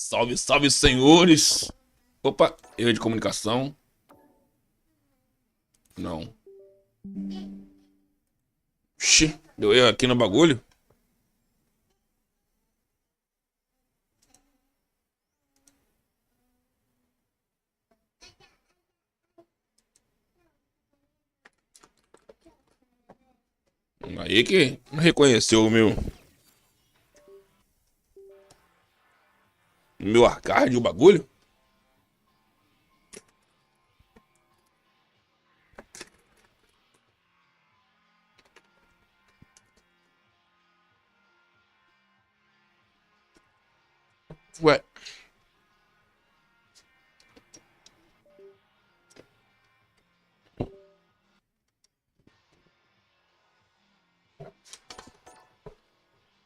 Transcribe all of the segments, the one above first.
Salve, salve, senhores! Opa, erro de comunicação. Não. Xi, deu erro aqui no bagulho? Aí que não reconheceu o meu arcade, o bagulho? Ué.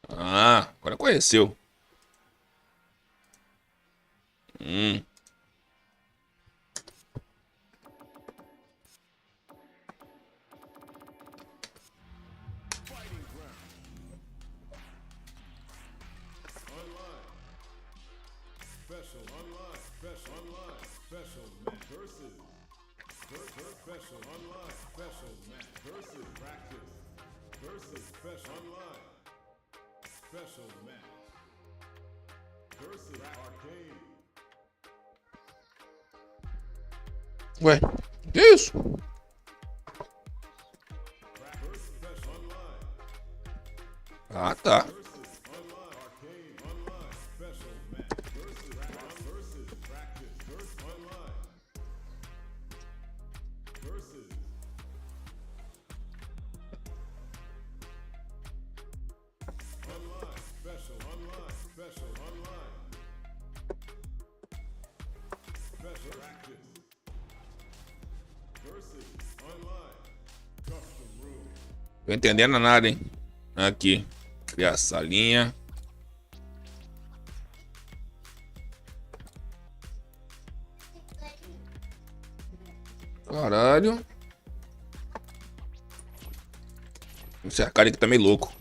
Ah, agora conheceu. Hum. Ué, que isso? Ah, tá. Tô entendendo nada, hein? Aqui. Criar salinha. Caralho. Esse arcade aqui tá meio louco.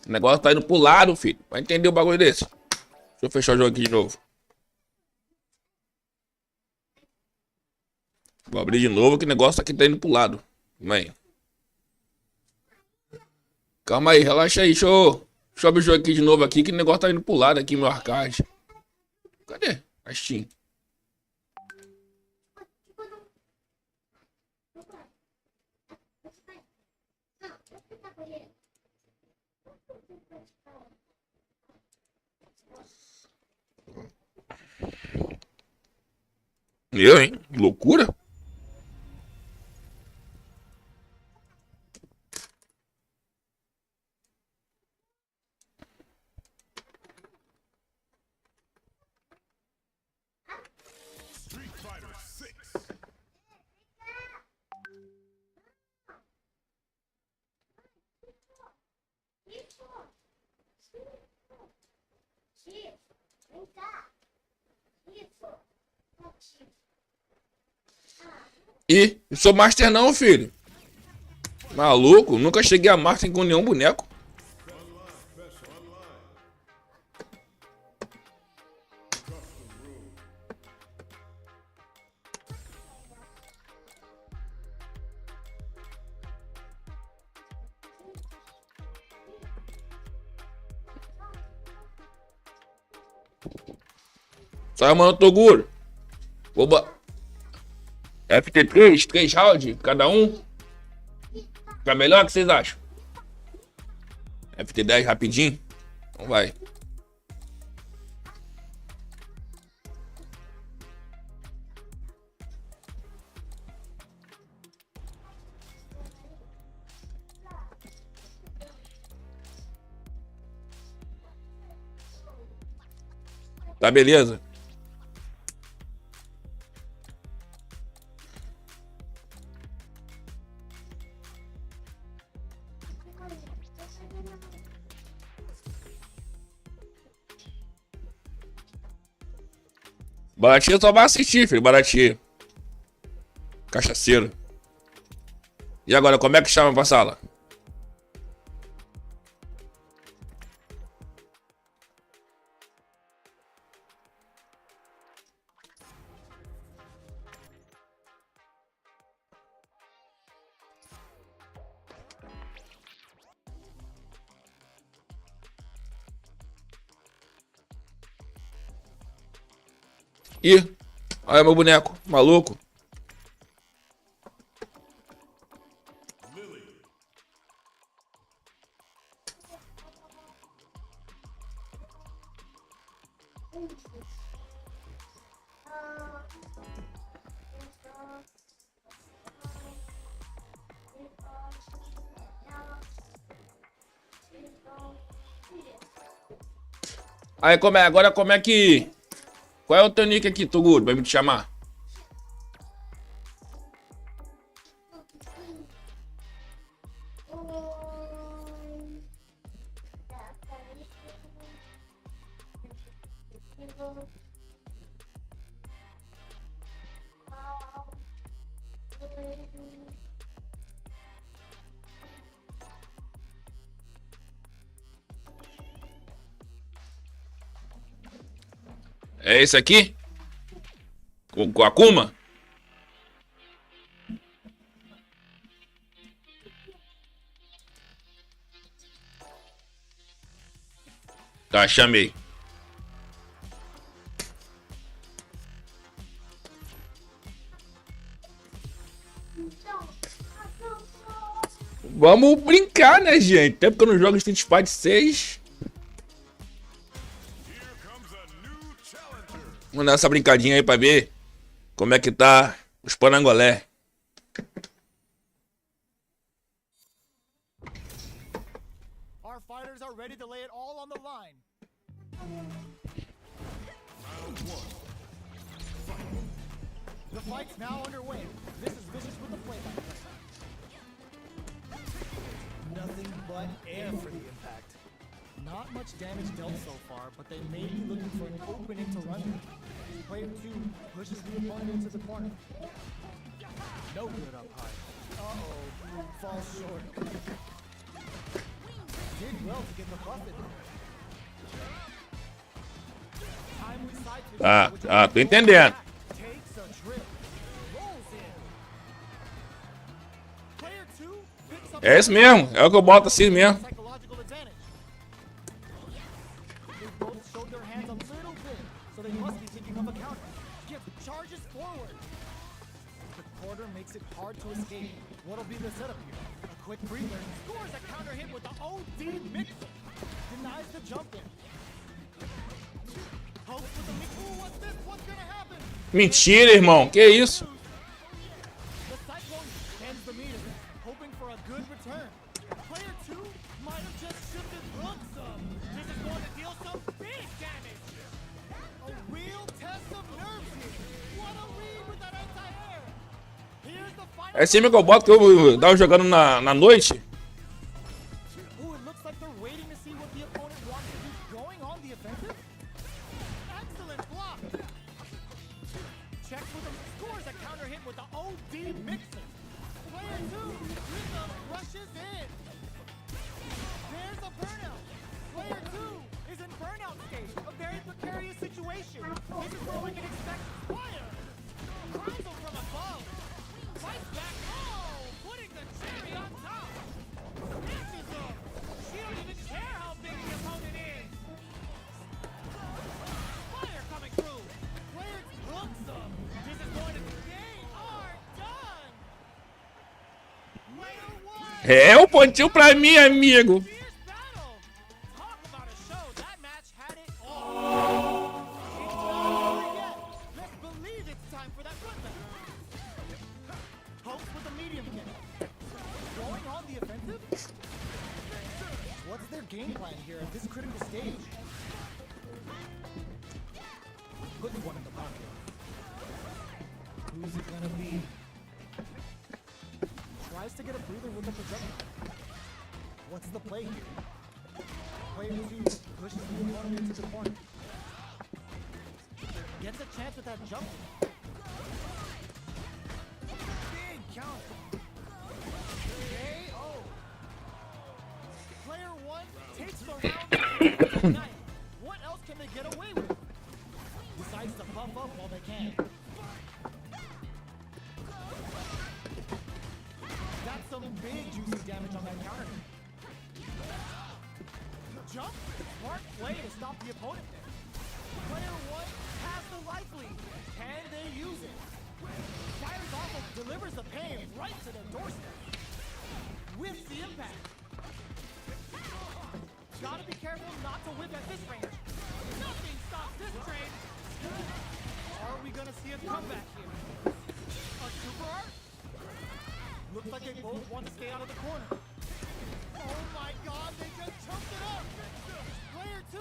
O negócio tá indo pro lado, filho. Vai entender o bagulho desse. Deixa eu fechar o jogo aqui de novo. Vou abrir de novo que o negócio aqui tá indo pro lado. Calma aí, relaxa aí. Deixa eu abrir o jogo aqui de novo aqui que o negócio tá indo pro lado aqui, meu arcade. Cadê? A Steam. Eu, hein? Loucura? Ih, não sou master não, filho. Maluco, nunca cheguei a master com nenhum boneco. Sai, mano, Toguro. Oba. FT3, 3 rounds, cada um. Tá melhor? O que vocês acham? FT10 rapidinho? Então vai. Tá beleza? Baratinho só vai assistir, filho. Baratinho. Cachaceiro. E agora, como é que chama pra sala? Ih, olha meu boneco, maluco. Aí, agora como é que... Qual é o teu nick aqui, Toguro, pra me te chamar? É esse aqui? Com a Akuma? Tá, chamei. Vamos brincar, né, gente? Tempo que eu não jogo Street Fighter 6. Vamos dar essa brincadinha aí pra ver como é que tá os panangolé. Our fighters are ready to lay it all on the line. The fight's now underway. This is Vicious with the play-by-play. Nothing but air for the impact. Not much damage dealt so far, but they may be looking for an opening to run with. Player 2 pushes the opponent into the corner. No good up high. Uh-oh, falls short. Did well to get the buff in. Timely side switch. Tô entendendo. Takes a trip. Rolls in. Player 2 picks up. É isso mesmo, é o que eu boto assim mesmo. Psychological advantage. They both showed their hands a little bit, so they must be thinking of a counter. Skip charges forward. The quarter makes it hard to escape. What'll be the setup here? A quick breather. Scores a counter hit with the OD mixer. Denies the jump in. Hopes for the mix. Ooh, what's this? What's gonna happen? Mentira, irmão, que isso? The Cyclone ends the meter, hoping for a good return. Player 2 might have just shifted looks some. This is going to deal some big damage. A real test of nerves here. What a read with that anti-air. Here's the final. É assim que eu boto que eu tava jogando na noite. Ooh, it looks like they're waiting to see what the opponent wants to do, going on the offensive. Excellent block. Checks with him, scores a counter hit with the OD mixer. Player 2 rhythm rushes in. There's a burnout. Player 2 is in burnout state, a very precarious situation. This is where we can expect fire. Prizle from above. Fights back. Oh, putting the cherry on top. Snatches him. She don't even care how big the opponent is. Fire coming through. Player hooks him. This is going to. They are done. Player 1. É um pontinho pra mim, amigo. Fierce battle. Talk about a show. That match had it all. It's not over yet. Let's believe it's time for that bloodbath. Hopes with a medium kick. Going on the offensive? What's their game plan here at this critical stage? Who's it gonna be? Tries to get a breather with the projectile. What's the play here? Player 2 pushes the opponent into the corner. Gets a chance with that jump. Big counter. KO. Player 1 takes the round tonight. What else can they get away with? Decides to puff up while they can. That's some big juicy damage on that counter. Jump. Smart play to stop the opponent there. Player 1 has the life lead. Can they use it? Fires off and delivers the pain right to the doorstep. With the impact. Gotta be careful not to whip at this range. Nothing stops this train. Are we gonna see a comeback here? A super art? Looks like they both want to stay out of the corner. Oh my god, they just chunked it up! Player 2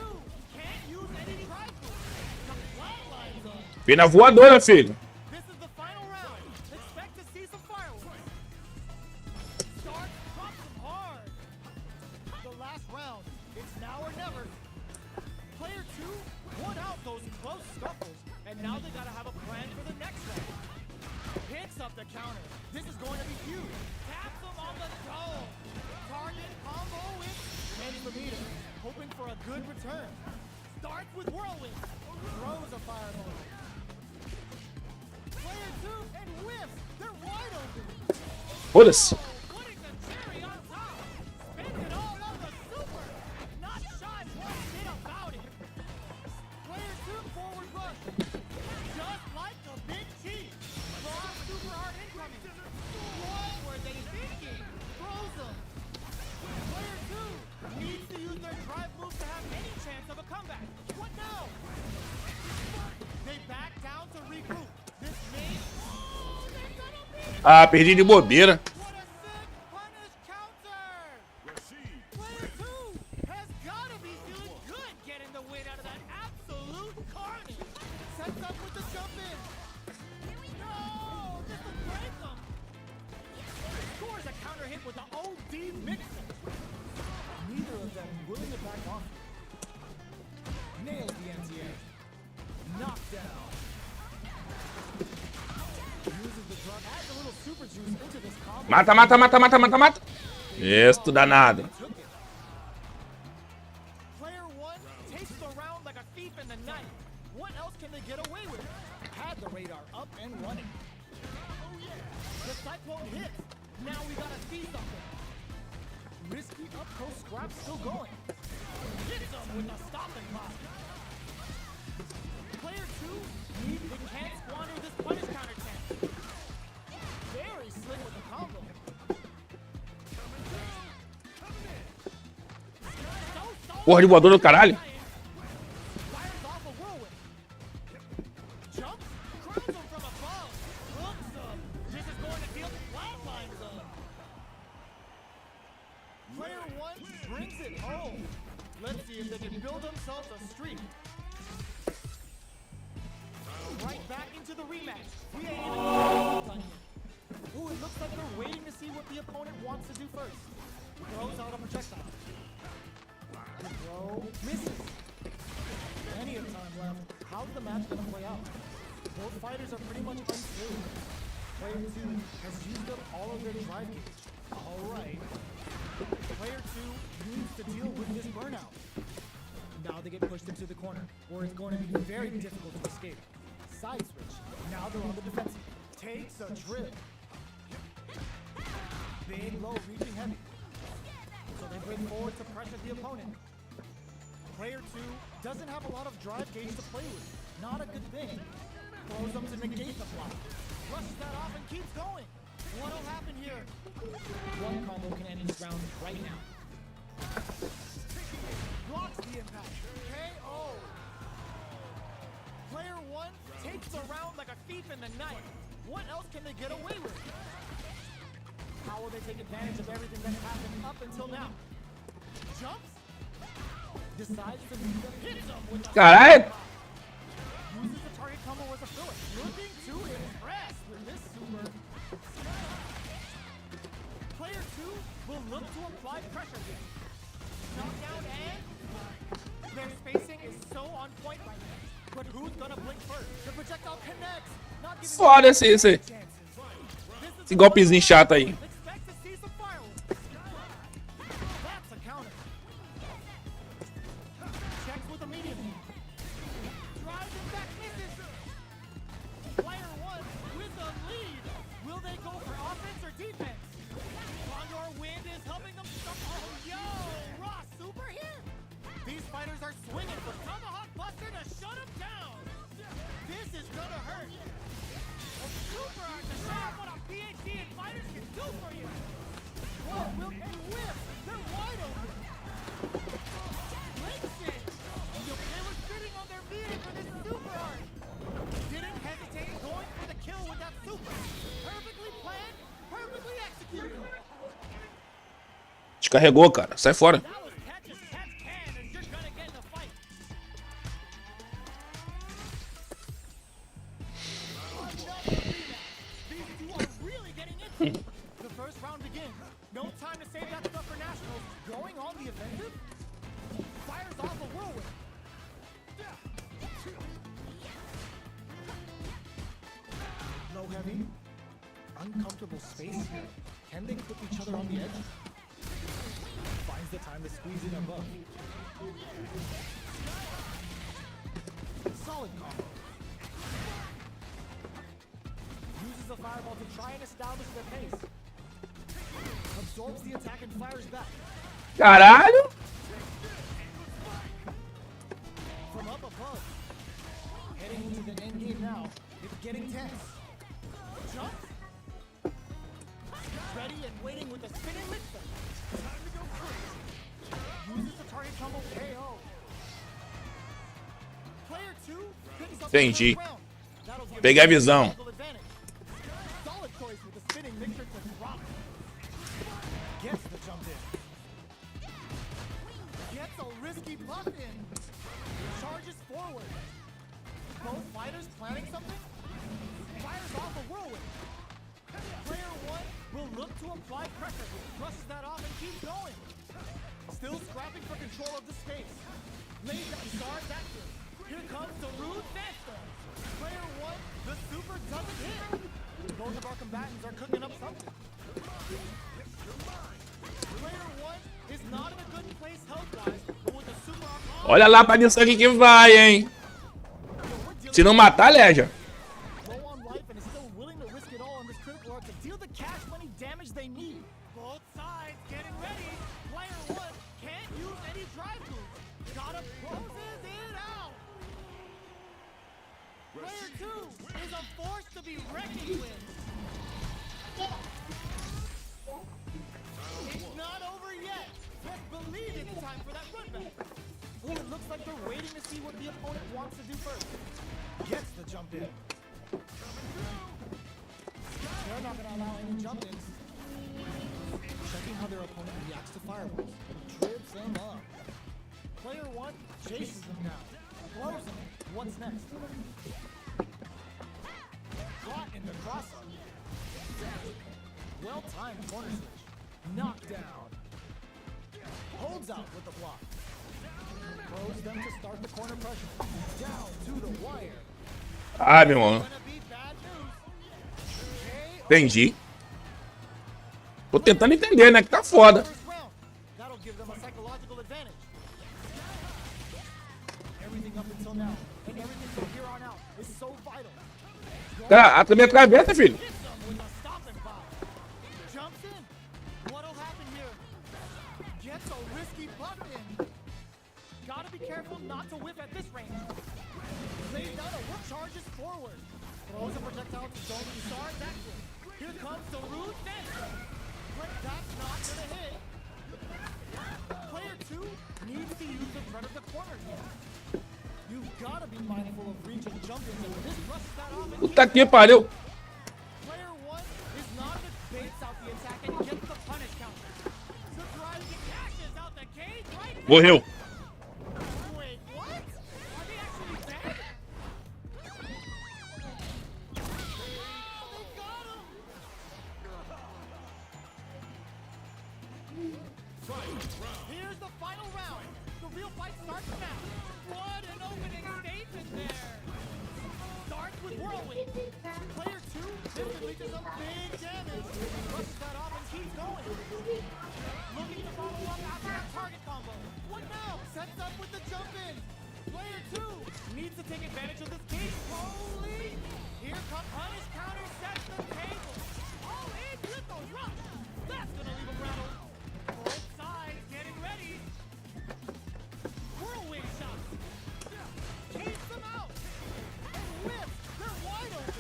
can't use any drive moves. The flatlines up. Pena voadora, filho. This is the final round. Expect to see some fireworks. Start drops them hard. The last round. It's now or never. Player 2 won out those close scuffles, and now they gotta have a plan for the next round. Picks up the counter. This is going to be huge. Taps him on the dome. Target combo with Meter, hoping for a good return. Starts with whirlwind. Throws a fireball. Player 2 and whiffs. They're wide open. Foda-se. Putting the cherry on top. Spins it all on the super. Not shy one bit about it. Player 2 forward rush. Just like a big cheese. Raw super art incoming. What were they thinking? Throws them. Player 2 needs to use their drive move to have any chance of a comeback. What now? They back down to regroup. This may... Oh, they're gonna be... Ah, perdi de bobeira. What a sick punish counter! Rashid. Player 2 has gotta be feeling good getting the win out of that absolute carnage. Sets up with the jump in. No, this will break them. Scores a counter hit with the OD mixer. Neither of them willing to back off. Nails the NTA. Knockdown. Uses the drug, adds a little super juice into this combo. Mata, mata, mata, mata, mata, mata. Isso, danado. Took it. Player 1 takes the round like a thief in the night. What else can they get away with? Had the radar up and running. Oh yeah. The cyclone hits. Now we gotta see something. Risky up close scrap still going. Hits them with a stopping block. Player 2 needs they can't squander this punish counter chance. Very slick with the combo. Porra de voador do caralho. Fires off a whirlwind. Jumps, crowns him from above. Hooks him. This is going to deal the flatlines up. Player 1 brings it home. Let's see if they can build themselves a streak. Right back into the rematch. We ain't even done yet. Ooh, it looks like they're waiting to see what the opponent wants to do first. Throws out a projectile. The throw misses. Plenty of time left. How's the match gonna play out? Both fighters are pretty much unskilled. Player 2 has used up all of their drive gauge. Alright. Player 2 needs to deal with this burnout. Now they get pushed into the corner, where it's going to be very difficult to escape. Side switch. Now they're on the defensive. Takes a trip. Big low, reaching heavy. So they bring forward to pressure the opponent. Player 2 doesn't have a lot of drive gauge to play with. Not a good thing. Throws them to negate the block. Flushes that off and keeps going. What'll happen here? One combo can end this round right now. Blocks the impact. KO. Player 1 takes the round like a thief in the night. What else can they get away with? How will they take advantage of everything that's happened up until now? Jumps. Decides to meet them. Hits them with the Caralho. uses the target combo was a filler. Looking to impress with this super. Player 2 will look to apply pressure here. Knockdown and their spacing is so on point right now. But who's gonna blink first? The projectile connects. Not giving Foda esse golpezinho chato aí. Expect to see some fireworks. That's a counter. Checks with a medium. Drives it back, misses. Player 1 with the lead. Will they go for offense or defense? Condor Wind is helping them. Oh, yo! Raw super here. These fighters are swinging for Tomahawk Buster to shut him down. This is gonna hurt. A super art to show off what a PhD in fighters can do for you. Whoa, will they whip? They're wide open. Great shit. They were sitting on their feet for this super art. Didn't hesitate going for the kill with that super. Perfectly planned, perfectly executed. Descarregou, cara. Sai fora. That was catch as catch can, and you're gonna get in a fight. These two are really getting into it. The first round begins. No time to save that stuff for nationals. Going on the offensive. Fires off a whirlwind. Low heavy. Uncomfortable space here. Can they put each other on the edge? Finds the time to squeeze in above. Solid combo. Uses the fireball to try and establish their pace. Absorbs the attack and fires back. Caralho. From up above. Heading into the end game now. It's getting tense. Jumps. Ready and waiting with a spinning mixer. Time to go crazy. Uses the target combo KO. Player 2 picks up Entendi. the first round. That'll give Peguei a them visão. physical advantage. Solid choice with the spinning mixer to drop. Gets the jump in. Gets a risky buff in. Charges forward. Both fighters planning something. Fires off a whirlwind. Player 1 will look to apply pressure. Brushes that off and keeps going. Still scrapping for control of the space. Lays that guard active. Here comes the rude Sandstorm. Player 1, the super doesn't hit. Both of our combatants are cooking up something. Player 1 is not in a good place health-wise, but with the super on. Olha lá pra missão aqui que vai, hein. Se não matar, leja. Low on life and is still willing to risk it all on this critical art to deal the cash money damage they need. Both sides getting ready. Player 1 can't use any drive moves. Gotta closes it out. Player 2 is a force to be reckoned with. It's not over yet. Just believe it's time for that run back. Oh, it looks like they're waiting to see what the opponent wants to do first. Gets the jump in. They're not gonna allow any jump ins. Checking how their opponent reacts to fireballs. Trips them up. Player 1 chases them down. Blows them. What's next? Caught in the cross-up. Well-timed corner switch. Knocked down. Holds out with the block. Throws them to start the corner pressure. Down to the wire. Ah, meu irmão. Gonna be bad news. Entendi. Tô tentando entender, né? Que tá foda. First round. That'll give them a psychological advantage. Everything up until now and everything from here on out is so vital. Cara, a minha cabeça, filho. Hits them with a stopping power. Jumps in. What'll happen here? Gets a risky butt in. Gotta be careful not to whip at this range. Lays down a whip, charges forward. Throws a projectile to zone the Sar's action. Here comes the rude Sandstorm. But that's not gonna hit. Player 2 needs to use the front of the corner here. You've gotta be mindful of reach and jump ins, and this brushes that off and Puta que pariu. Player 1 is not in baits out the attack and gets the punish counter. Surprise, he cashes out the cage right now. Morreu. Wait, what? Are they actually dead? Here's the final round. The real fight starts now. What an opening statement there. Starts with Whirlwind. Player 2 instantly does some big damage. Brushes that off and keeps going. Looking to follow up after that target combo. What now? Sets up with the jump in. Player 2 needs to take advantage of this cage. Holy! Here comes Punish counter, sets the table. All in with the rush. That's gonna leave him rattled. Both sides getting ready. Whirlwind shots. Takes them out. And whips. They're wide open.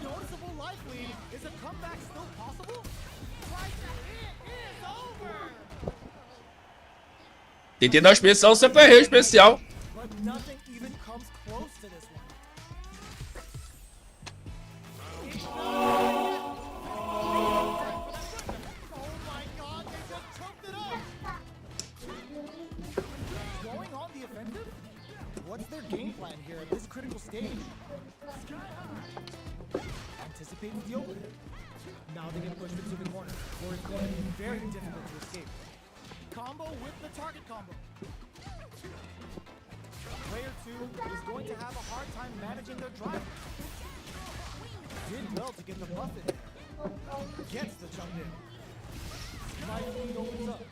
Noticeable life lead. Is a comeback still possible? Right, it is over. Tentei dar o especial, você ferreu o especial. But nothing even comes close to this one. Oh my god, they just choked it up! Going on the offensive? What's their game plan here at this critical stage? Anticipates the opening. Now they get pushed into the corner, where it's going to be very difficult to escape. Combo with the target combo. Player 2 is going to have a hard time managing their drive. Did well to get the buff in there. Gets the jump in. Nice lead opens up.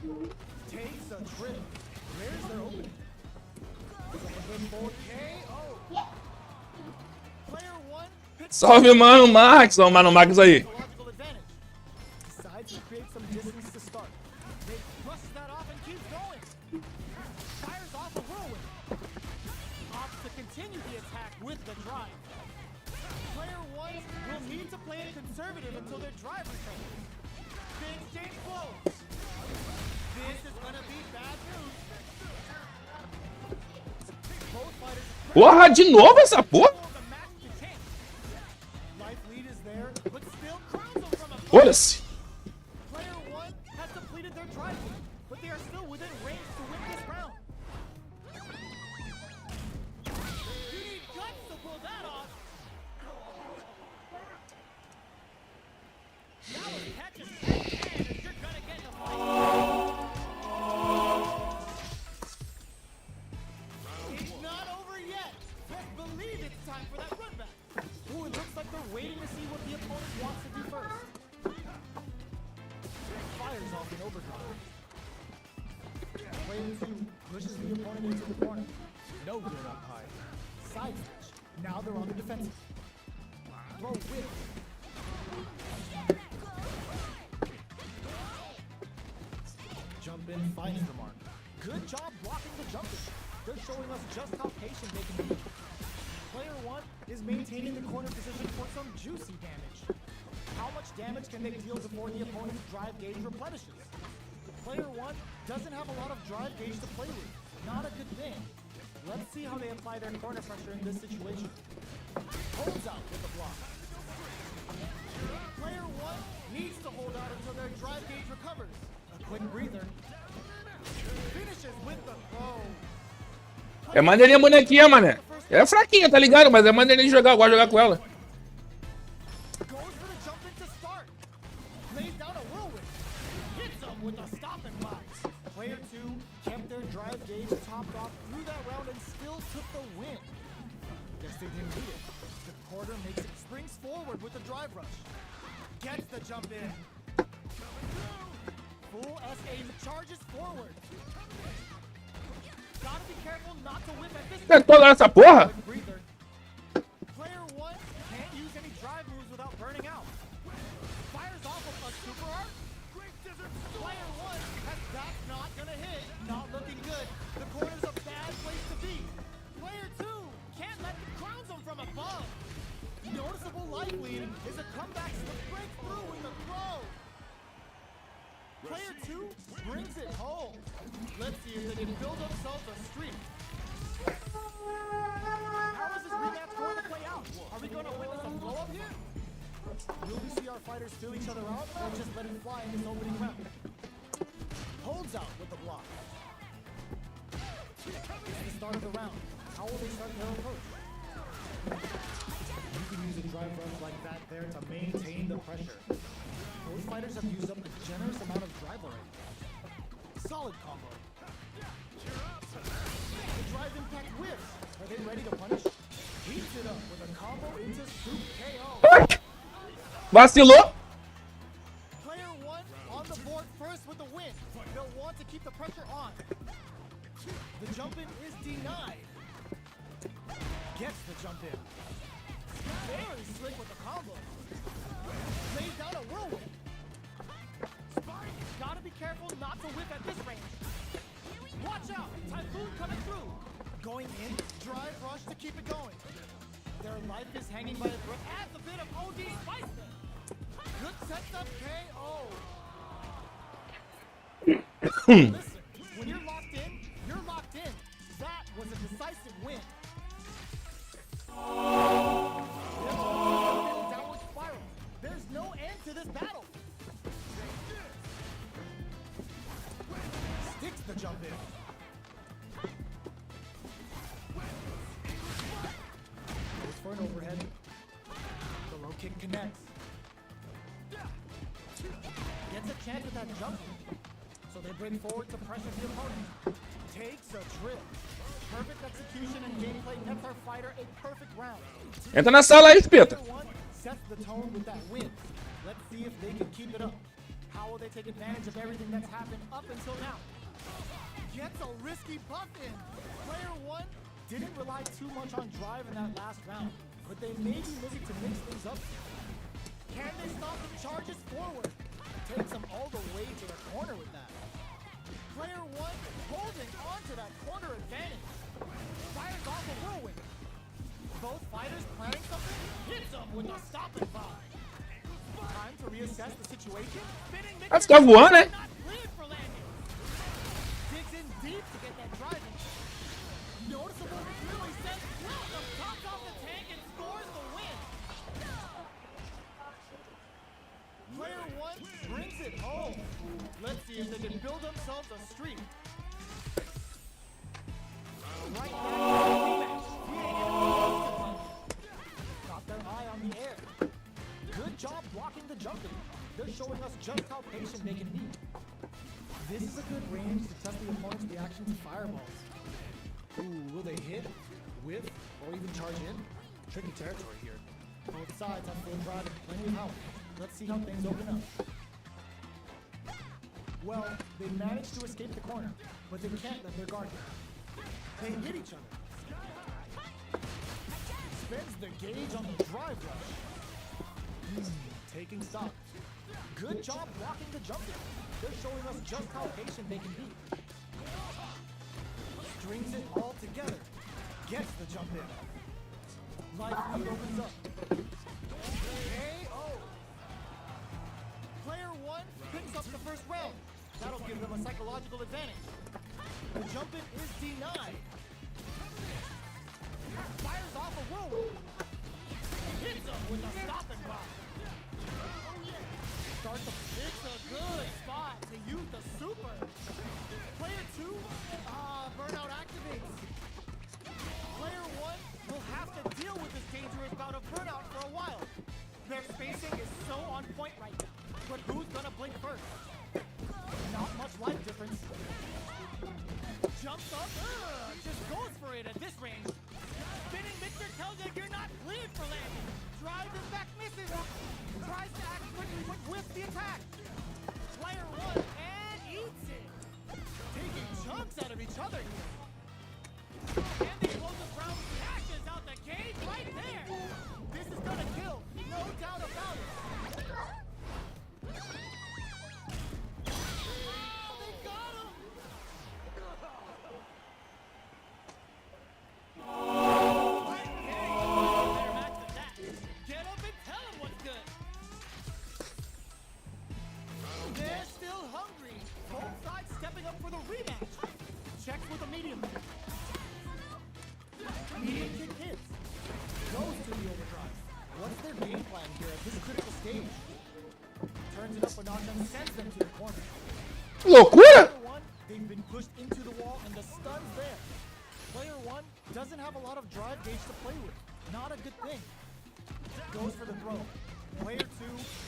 Takes a trip. Where's their opening? KO. Player 1 picks Salve, Mano Max. Ó, o Mano Max aí. psychological advantage. Decides to create some distance to start. They brushes that off and keeps going. Fires off a whirlwind. Opts to continue the attack with the drive. Player 1 will need to play it conservative until their drive returns. The exchange flows. This is gonna be bad news. Both fighters Porra, de novo essa porra? the match to change. Life lead is there, but still crowns them from a Foda-se. Player 1 has completed their drive lead, but they are still within range to win this round. You need guts to pull that off. Now it's catches and you're gonna get the fight. It's not over yet. Best believe it's time for that run back. Ooh, it looks like they're waiting to see what the opponent wants to do first. Fires off an overdrive. Player 2 pushes the opponent into the corner. No good up high. Side switch. Now they're on the defensive. Throw whip. Jump in, finds the mark. Good job blocking the jump in. They're showing us just how patient they can be. Player 1 is maintaining the corner position for some juicy damage. How much damage can they deal before the opponent's drive gauge replenishes? Player 1 doesn't have a lot of drive gauge to play with. Not a good thing. Let's see how they apply their corner pressure in this situation. Holds out with the block. Player 1 needs to hold out until their drive gauge recovers. A quick breather. Finishes with the throw. É maneirinha a bonequinha, mané. Ela é fraquinha, tá ligado? Mas é maneirinha de jogar. Eu gosto de jogar com ela. Goes for the jump in to start. Lays down a whirlwind. Hits him with a stop and block. Player 2 kept their drive gauge topped off through that round and still took the win. Guess they didn't need it. The quarter makes it, springs forward with the drive rush. Gets the jump in. Full SA charges forward. Gotta be careful not to whip at this Tentou lá essa porra? quick breather. Player 1 can't use any drive moves without burning out. Fires off a super arc. Player 1 has that's not gonna hit. Not looking good. The corner's a bad place to be. Player 2 can't let the crowns him from above. Noticeable life lead is a comeback to break through with the throw. Player 2 brings it home. Let's see if they can build themselves a streak. How is this rematch going to play out? Are we going to witness a blow-up here? Will we see our fighters fill each other out or just let it fly in this opening round? Holds out with the block. It's the start of the round. How will they start their approach? You can use a drive rush like that there to maintain the pressure. Both fighters have used up a generous amount of drive already. Saw solid combo. The drive impact whiffs. Are they ready to punish? Heats it up with a combo into Soup KO. Vacilou. Player 1 on the board first with the win. They'll want to keep the pressure on. The jump in is denied. Gets the jump in. Very slick with the combo. Lays down a whirlwind. Gotta be careful not to whip at this range. Watch out! Typhoon coming through. Going in, drive rush to keep it going. Their life is hanging by a thread. Adds a bit of OD spice there. Good sets up KO. Listen, when you're locked in, you're locked in. That was a decisive win. Downward spiral. There's no end to this battle. Sticks the jump in. Goes for an overhead. The low kick connects. Gets a chance with that jump. So they bring forward to pressure the opponent. Takes a trip. Perfect execution and gameplay nets our fighter a perfect round. Entra na sala aí, espeta. Player 1 sets the tone with that win. Let's see if they can keep it up. How will they take advantage of everything that's happened up until now? Gets a risky buff in. Player 1 didn't rely too much on drive in that last round, but they may be looking to mix things up. Can they stop the charges forward? Takes them all the way to the corner with that. Player 1 holding on to that corner advantage. Fires off a whirlwind. Both fighters planning something. Hits them with a stop and vibe. Time to reassess the situation. Ah, você tá voando, né? Not cleared for landing. Digs in deep to get that driving. Noticeable really says welcome. Tops off the tank and scores the win. Player 1 brings it home. Let's see if they can build themselves a streak. Right back to the rematch. Got their eye on the air. Good job blocking the jumping. They're showing us just how patient they can be. This is a good range to test the opponent's reaction to fireballs. Ooh, will they hit, whiff, or even charge in? Tricky territory here. Both sides have full drive and plenty of help. Let's see how things open up. Well, they managed to escape the corner, but they can't let their guard down. They hit each other. Spends the gauge on the drive rush. Taking stock. Good job blocking the jumping. They're showing us just how patient they can be. Strings it all together. Gets the jump in. Life lead opens up. KO. Player 1 picks up the first round. That'll give them a psychological advantage. The jump in is denied. Fires off a whirlwind. Hits him with a stop and block. Starts to fix a good spot to use the super. Player 2, burnout activates. Player 1 will have to deal with this dangerous bout of burnout for a while. Their spacing is so on point right now. But who's gonna blink first? Not much life difference. Jumps up, just goes for it at this range. Spinning mixer tells you you're not cleared for landing. Drives it back, misses. Tries to act quickly, but whiffs the attack. Player 1 and eats it. Taking chunks out of each other here. And the closest round cashes out the cage right there. This is gonna kill, no doubt about it. They got him. Get up and tell him what's good. They're still hungry. Both sides stepping up for the rematch. Checks with a medium. Medium kick hits. Goes to the overdrive. What's their game plan here at this critical stage? Turns it up a notch and sends them to the corner. Loucura! Player 1, they've been pushed into the wall and the stun's there. Player 1 doesn't have a lot of drive gauge to play with. Not a good thing. Goes for the throw. Player 2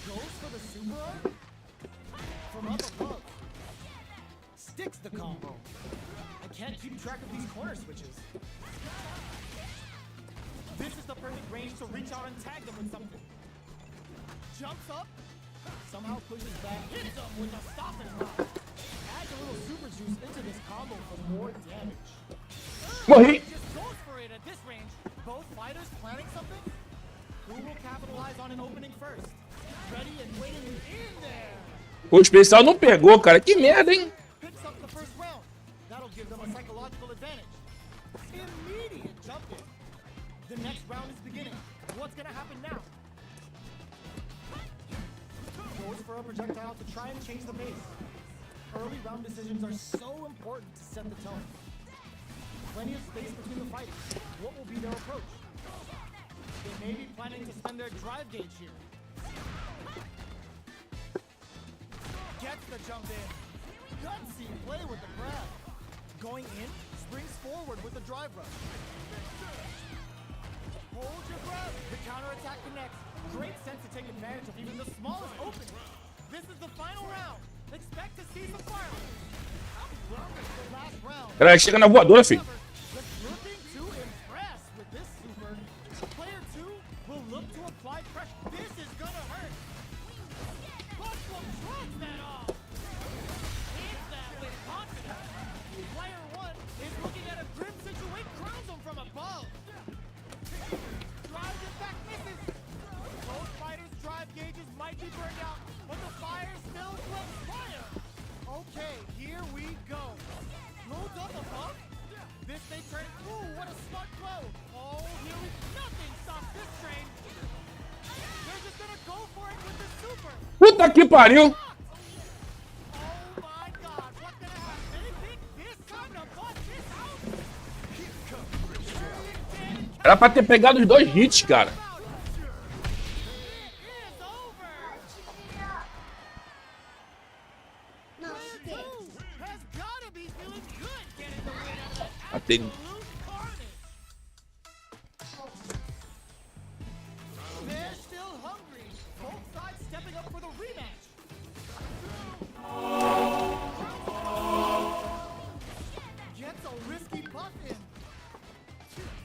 goes for the super arm. From up above. Sticks the combo. I can't keep track of these corner switches. This is the perfect range to reach out and tag them with something. Jumps up, somehow pushes back, hits them with a stop and block. Adds a little super juice into this combo for more damage. Morri. Just goes for it at this range. Both fighters planning something? Who will capitalize on an opening first? Ready and waiting in there. O especial não pegou, cara. Que merda, hein? Picks up the first round. That'll give them a psychological advantage. Immediate jump in. The next round is beginning. What's gonna happen now? Goes for a projectile to try and change the pace. Early round decisions are so important to set the tone. Plenty of space between the fighters. What will be their approach? They may be planning to spend their drive gauge here. Gets the jump in. Gutsy play with the grab. Going in, springs forward with the drive rush. Hold your breath. The counterattack connects. Great sense to take advantage of even the smallest opening. This is the final round. Expect to see some fireworks. The last round. Ela chega na voadora, filho. Just looking to impress with this super. Player 2 will look to apply pressure. This is gonna hurt. Buffalo shrugs that off. Hits that with confidence. Player 1 is looking at a grim situation. Crowns him from above. Drives it back, misses. Both fighters' drive gauges might be burned out, but the fire still flips fire. Okay, here we go. Loads up above. This may turn. Ooh, what a smart blow. Oh, here we. Nothing stops this train. They're just gonna go for it with the super. Puta que pariu. Oh my God, what's gonna happen? They pick this time to bust this out. Era pra ter pegado os dois hits, cara. Até... They're still hungry. Both sides stepping up for the rematch. Gets a risky buff in.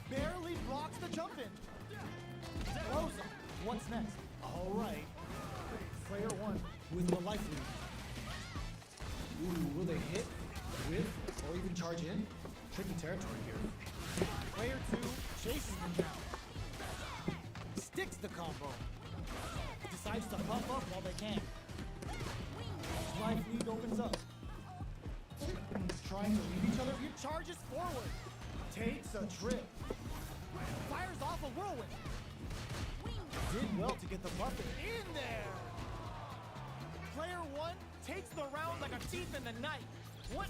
Barely blocks the jump in. Close up. What's next? All right. Player 1 with the life lead. Ooh, will they hit, whiff, or even charge in? Tricky territory here. Player 2 chases them down. Sticks the combo. Decides to puff up while they can. Life lead opens up. Trying to lead each other. He charges forward. Takes a trip. Fires off a whirlwind. Did well to get the buff in there. Player 1 takes the round like a thief in the night.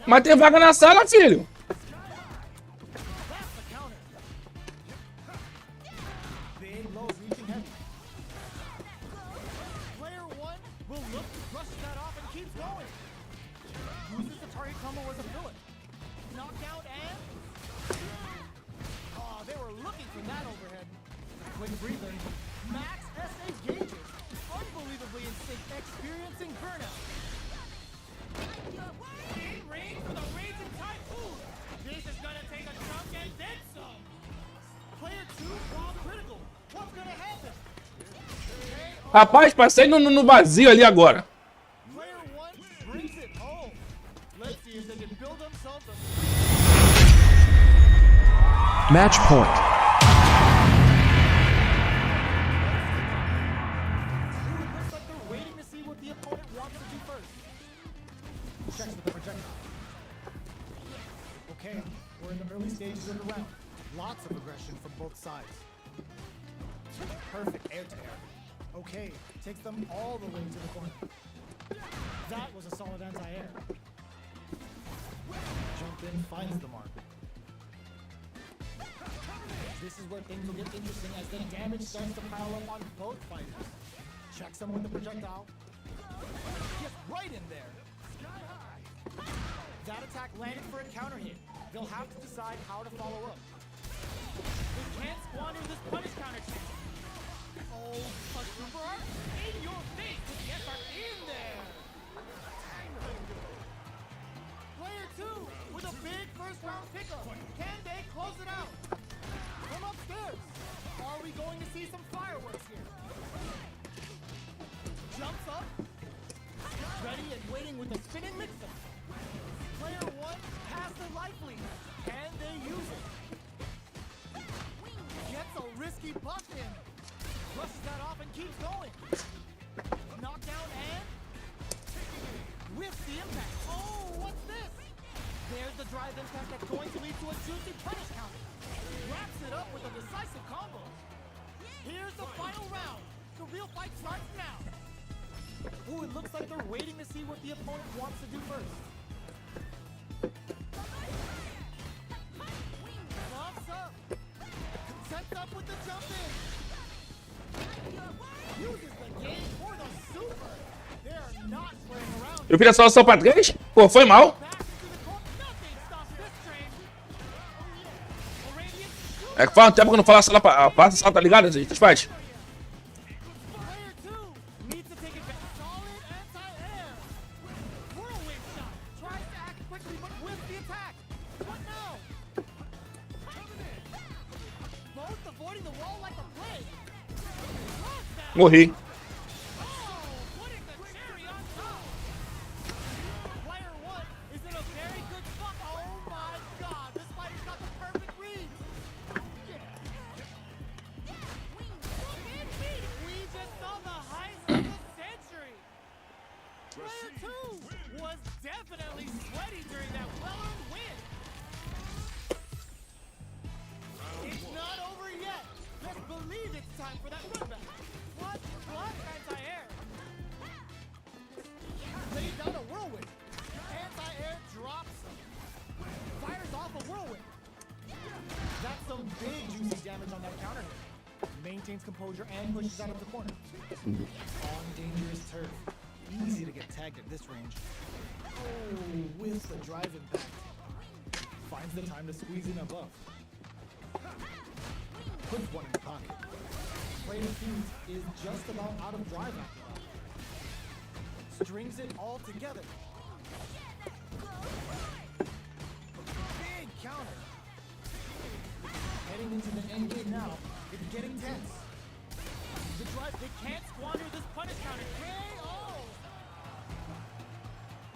Mas tem vaga na sala, filho. That's the counter. Big lows reaching heavy. Player 1 will look to brush that off and keeps going. Uses the target combo as a filler. Knockout and... Oh, they were looking for that overhead. Quick breather. Max SA gauges. Unbelievably in sync, experiencing burnout. In range for the raging typhoon. This is gonna take a chunk and then some. Player 2 ball critical. What's gonna happen? Rapaz, passei no vazio ali agora. Player 1 brings it home. Let's see if they can build themselves a... Match point. Ooh, it looks like they're waiting to see what the opponent wants to do first. Checks with the projectile. Okay, we're in the early stages of the round. Lots of aggression from both sides. Perfect air to air. Okay, takes them all the way to the corner. That was a solid anti-air. Jump in, finds the mark. This is where things will get interesting as the damage starts to pile up on both fighters. Checks them with the projectile. Gets right in there. That attack landed for a counter hit. They'll have to decide how to follow up. They can't squander this punish counter chance. Oh, a super art in your face with the SR in there. to see some fireworks here. Jumps up. Ready and waiting with a spinning mixer. Player 1 has the life lead. Can they use it? Gets a risky buff in. Brushes that off and keeps going. Knockdown and whiffs the impact. Oh, what's this? There's the drive impact that's going to lead to a juicy punish counter. Wraps it up with a decisive combo. Here's the final round. The real fight starts now. Ooh, it looks like they're waiting to see what the opponent wants to do first. Bumps up. Sets up with the jump in. Uses the game for the super. They're not playing around. Eu fiz a solução pra 3? Pô, foi mal. Back into the corner. Nothing stops this train. A radiant super. É que faz um tempo que eu não falo a sala, passa a sala, tá ligado, gente? Faz. Player 2 needs to take advantage. Solid anti-air. Whirlwind shot. Tries to act quickly, but with the attack. What now? Both avoiding the wall like a plague. Loves that. Morri. Putting the cherry on top. Player 1 is in a very good spot. Oh my god, this fighter's got the perfect read. We just saw the heist of the century. Player 2 was definitely sweaty during that well-earned win. It's not over yet. Let's believe it's time for that run back. What? Anti-air. Lays down a whirlwind. Anti-air drops him. Fires off a whirlwind. That's some big juicy damage on that counter hit. Maintains composure and pushes out of the corner. On dangerous turf. Easy to get tagged at this range. Oh, with the drive impact. Finds the time to squeeze in a buff. Puts one in the pocket. Player 2 is just about out of drive after that. Strings it all together. Big counter. Heading into the end game now. It's getting tense. The drive, they can't squander this punish counter. KO!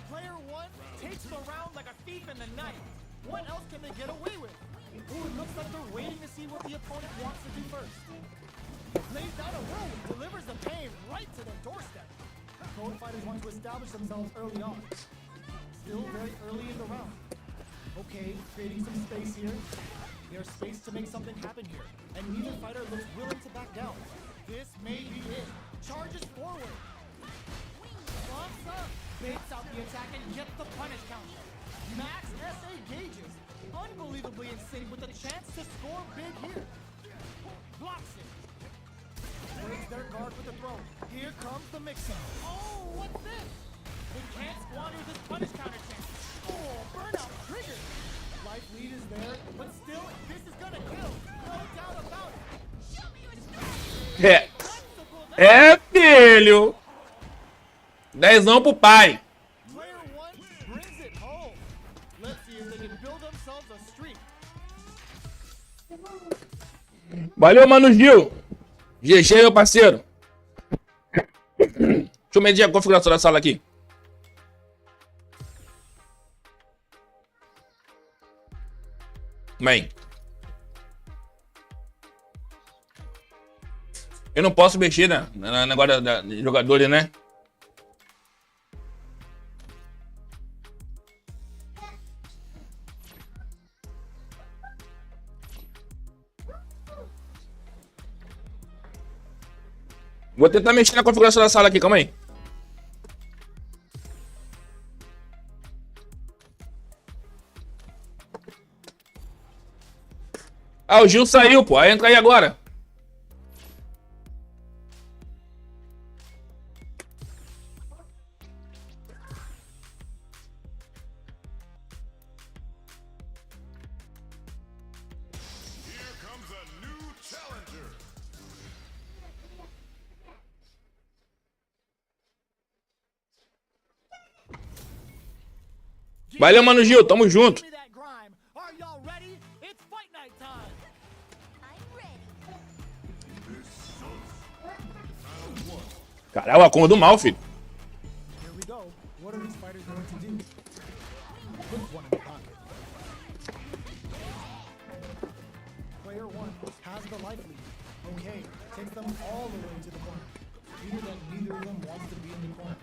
Player 1 takes the round like a thief in the night. What else can they get away with? Ooh, it looks like they're waiting to see what the opponent wants to do first. Lays down a whirlwind, delivers the pain right to their doorstep. Both fighters want to establish themselves early on. Still very early in the round. Okay, creating some space here. There's space to make something happen here, and neither fighter looks willing to back down. This may be it. Charges forward. Bumps up. Baits out the attack and gets the punish counter. Max SA gauges. Unbelievably in sync with a chance to score big here. Blocks it. Breaks their guard with the throw. Here comes the mix-up. Oh, what's this? They can't squander this punish counter chance. Oh, burnout triggered. Life lead is there, but still, this is gonna kill. No doubt about it. Show me your strength. É, filho. 10 pro pai. Player 1 brings it home. Let's see if they can build themselves a streak. Valeu, mano Gil. GG, meu parceiro. Deixa eu medir a configuração da sala aqui. Bem. Eu não posso mexer, né? No negócio de jogadores, né? Vou tentar mexer na configuração da sala aqui, calma aí. Ah, o Gil saiu, pô. Aí entra aí agora. Here comes a new challenger. Valeu, mano Gil. Tamo junto. Give me that grime. Are y'all ready? It's fight night time. I'm ready. Caralho, a comba do mal, filho. Here we go. What are these fighters going to do? Put one in the pocket. Player one has the life lead. Okay, takes them all the way to the corner. Either that neither of them wants to be in the corner.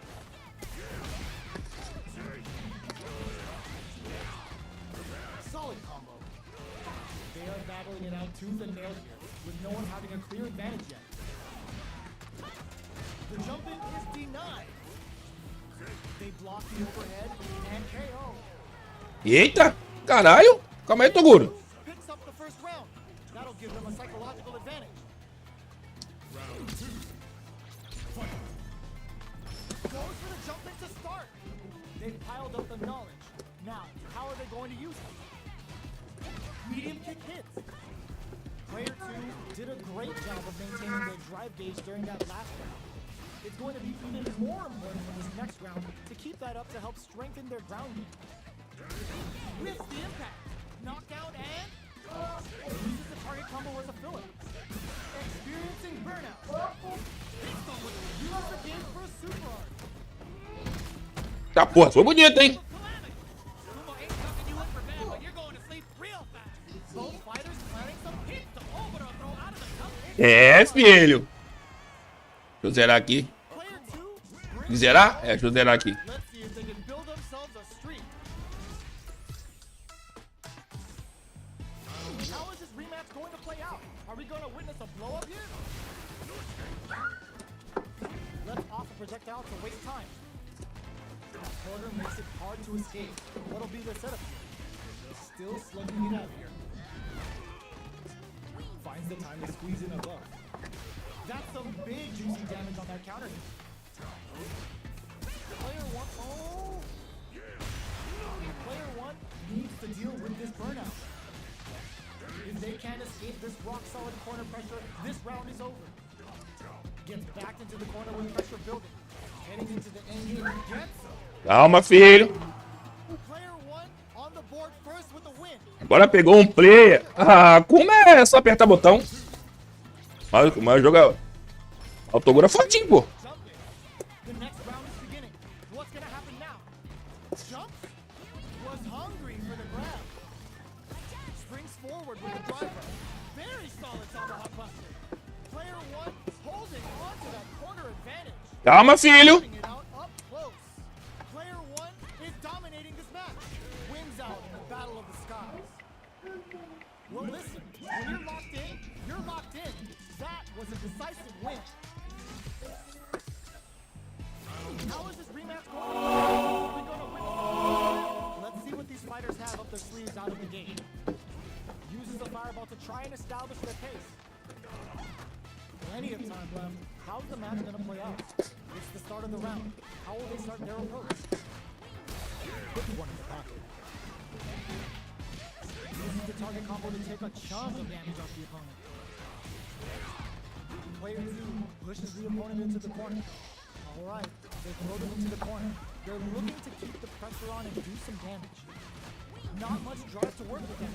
Solid combo. They are battling it out tooth and nail here, with no one having a clear advantage yet. The jump in is denied. They block the overhead and KO. Eita, caralho. Calma aí, Toguro. Picks up the first round. That'll give them a psychological advantage. Round two. Goes for the jump in to start. They've piled up the knowledge. Now, how are they going to use it? Medium kick hits. Player 2 did a great job of maintaining their drive gauge during that last round. It's going to be even more important in this next round to keep that up to help strengthen their ground game. With the impact, knockdown and uses the target combo as a filler. Experiencing burnout. Use the game for a super art. Tá, porra, foi bonito, hein? Sumo ain't tucking you in for bad, but you're going to sleep real fast. Both fighters planning some hits to overthrow out of the cup. É, filho. Deixa eu zerar aqui. Player 2 Tem que zerar? É, deixa eu zerar aqui. Let's see if they can build themselves a streak. How is this rematch going to play out? Are we going to witness a blow up here? Let's off a projectile to waste time. Corner makes it hard to escape. What'll be their setup here? Still slugging it out here. Finds the time to squeeze in above. That's some big juicy damage on that counter. Player one, oh! Player one needs to deal with this burnout. If they can't escape this rock-solid corner pressure, this round is over. Gets backed into the corner with pressure building. Heading into the end game, gets Calma, filho. player one on the board first with the win. Agora pegou um player. Ah, como é só apertar botão? Mas joga. O Toguro é fortinho, pô. Jumping. The next round is beginning. What's gonna happen now? Jump was hungry for the grab. Springs forward with the driver. Very solid tomahawk buster. Player one holding on to that corner advantage. Calma, filho. Putting it out up close. Player one is dominating this match. Wins out in the battle of the skies. Well, listen, when you're locked in, you're locked in. That was a decisive win. How is this rematch going? Are we going to win? Let's see what these fighters have up their sleeves out of the gate. Uses the fireball to try and establish their pace. Plenty of time left. How's the match going to play out? It's the start of the round. How will they start their approach? Put one in the pocket. Uses the target combo to take a chunk of damage off the opponent. Player 2 pushes the opponent into the corner. Alright, they throw them into the corner. They're looking to keep the pressure on and do some damage. Not much drive to work with them.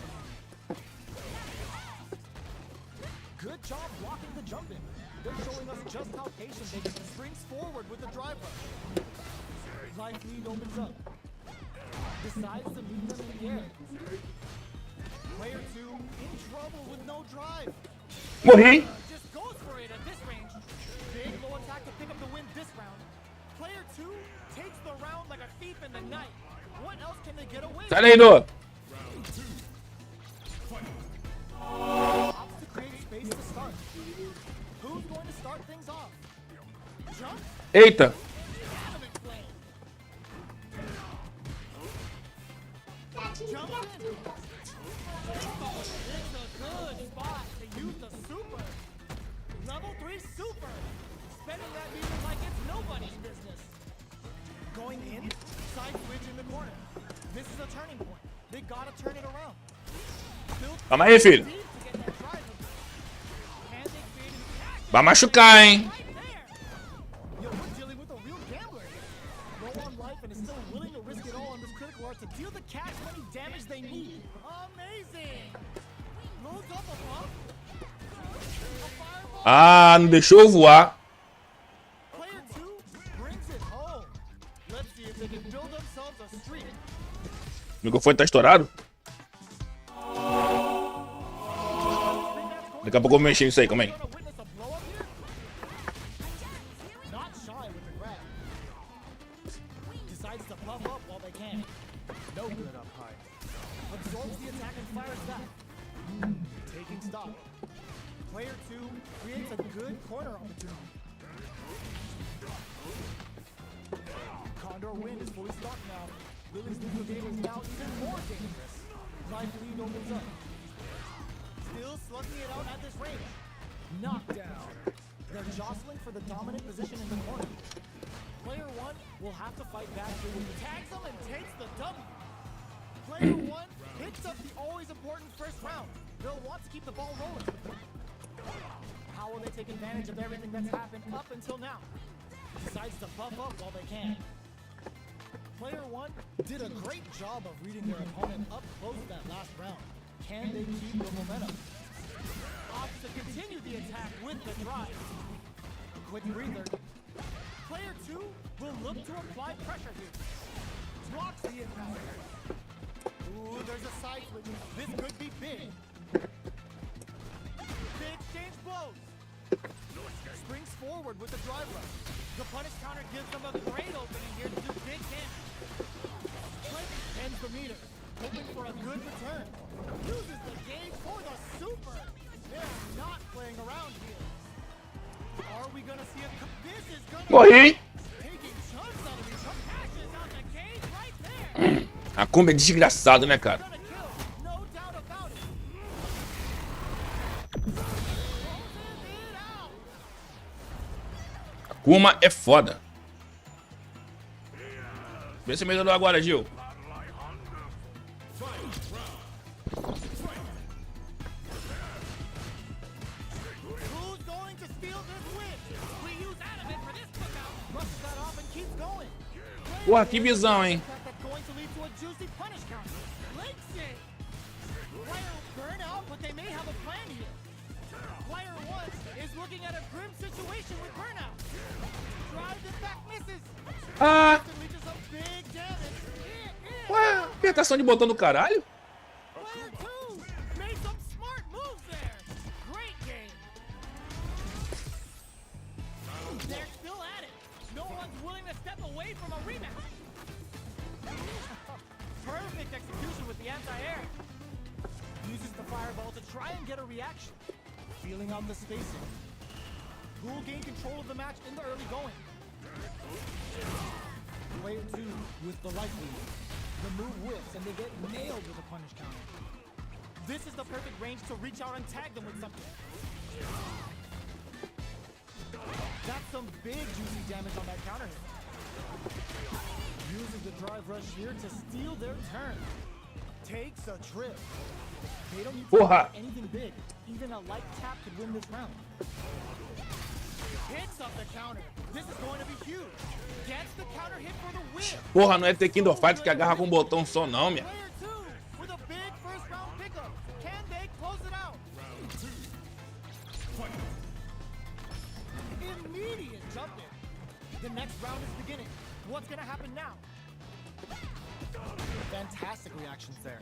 Good job blocking the jump in. They're showing us just how patient they can. Springs forward with the drive rush. Life lead opens up. Decides to meet them in the air. Player 2 in trouble with no drive. Morri. Just goes for it at this range. Big low attack to pick up the win this round. Player 2 takes the round like a thief in the night. What else can they get away Sai daí, Dô. Round two. Fight. Opts to create space to start. Who's going to start things off? Jump? Eita. Adamant flame. Jump in. It's a good spot to use the super. Level 3 super. Spending that meter like it's nobody's business. Going in, side switch in the corner. This is a turning point. They gotta turn it around. Calma aí, filho. Deep to get that drive. And they create an attack Vai machucar, hein? right there. Yo, we're dealing with a real gambler here. Low on life and is still willing to risk it all on this critical art to deal the cash money damage they need. Amazing. Loads up above. A fireball. Ah, não deixou eu voar. Player 2 O microfone tá estourado? Daqui a pouco eu vou mexer nisso aí, calma aí. Witness a blow up here? Not shy with the grab. Decides to puff up while they can. No good up high. Absorbs the attack and fires back. Taking stock. Player 2 creates a good corner opportunity. Condor Wind is fully stocked now. Lily's neutral game is now even more dangerous. Life lead opens up. Still slugging it out at this range. Knockdown. They're jostling for the dominant position in the corner. Player 1 will have to fight back here when he tags him and takes the W. Player 1 picks up the always important first round. They'll want to keep the ball rolling. How will they take advantage of everything that's happened up until now? Decides to buff up while they can. Player 1 did a great job of reading their opponent up close that last round. Can they keep the momentum? Opts to continue the attack with the drive. Quick breather. Player 2 will look to apply pressure here. Blocks the impact. Ooh, there's a side switch. This could be big. They exchange blows. Springs forward with the drive rush. The punish counter gives them a great opening here to do big damage. Click ends the meter, hoping for a good return. Uses the gauge for the super. They're not playing around here. Are we gonna see a... This is gonna... Morri! Taking chunks out of these passes out the gauge right there. A Kombi é desgraçado, né, cara? Gonna kill, no doubt about it. Closes it out. A Kuma é foda. Vê se melhorou agora, Gil. Who's going to steal this win? We use adamant for this cookout. Rushes that off and keeps going. Porra, que visão, hein? That's going to lead to a juicy punish counter. Linksay. Player burnout, but they may have a plan here. Player 1 is looking at a grim situation with burnout. Drives it back, misses. Ah, Reaches some big damage. ué, apertação de botão do caralho? Player 2 made some smart moves there. Great game. They're still at it. No one's willing to step away from a rematch. Perfect execution with the anti-air. Uses the fireball to try and get a reaction. Feeling out the spacing. Ghoul gained control of the match in the early going. Player 2 with the life lead. The move whiffs and they get nailed with a punish counter. This is the perfect range to reach out and tag them with something. That's some big juicy damage on that counter hit. Uses the drive rush here to steal their turn. Takes a trip. They don't need to Porra. do anything big. Even a light tap could win this round. Hits up the counter. This is going to be huge. Gets the counter hit for the win. Porra, não é ter Kingdom Fight que agarra com um botão só não, minha. Player 2 with a big first round pickup. Can they close it out? Immediate jump in. The next round is beginning. What's gonna happen now? Fantastic reactions there.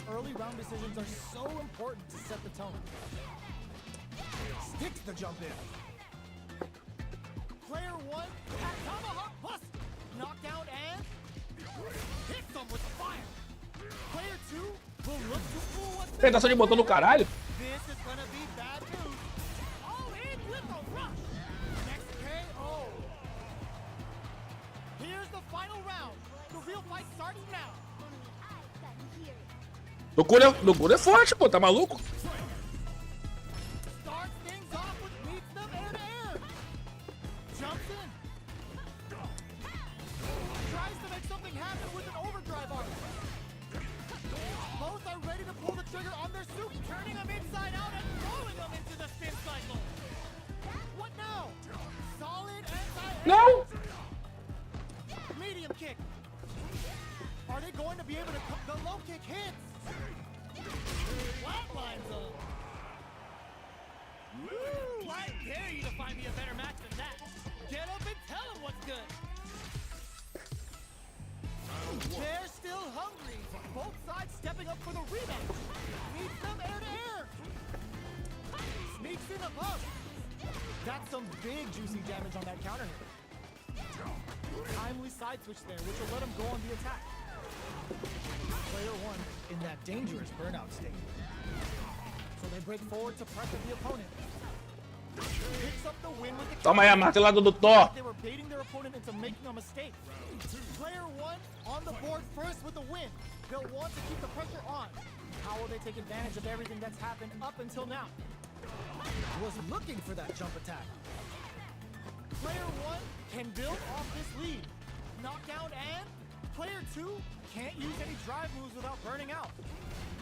Early round decisions are so important to set the tone. Sticks the jump in. Player 1 at tomahawk bust. Knockdown and hits them with fire. Player 2 will look to fool what's there. Apertação de botão do caralho? This is gonna be bad news. All in with a rush. Next KO. Here's the final round. The real fight starts now. Toguro é forte, pô, tá maluco? Starts things off with beats them air to air. Jumps in. Tries to make something happen with an overdrive arm. Both are ready to pull the trigger on their suit, turning them inside out and throwing them into the spin cycle. What now? Solid anti-air. Não! Medium kick. Are they going to be able to cut the low kick hits? Flatlines them. Woo! I dare you to find me a better match than that. Get up and tell him what's good. They're still hungry. Both sides stepping up for the rematch. Meets them air to air. Sneaks in above. That's some big juicy damage on that counter hit. Timely side switch there, which will let him go on the attack. Player one in that dangerous burnout state. So they break forward to pressure the opponent. Picks up the win with the Toma aí a martelada do Thor. They were baiting their opponent into making a mistake. Player one on the board first with the win. They'll want to keep the pressure on. How will they take advantage of everything that's happened up until now? Was looking for that jump attack. Player one can build off this lead. Knockdown and player two can't use any drive moves without burning out.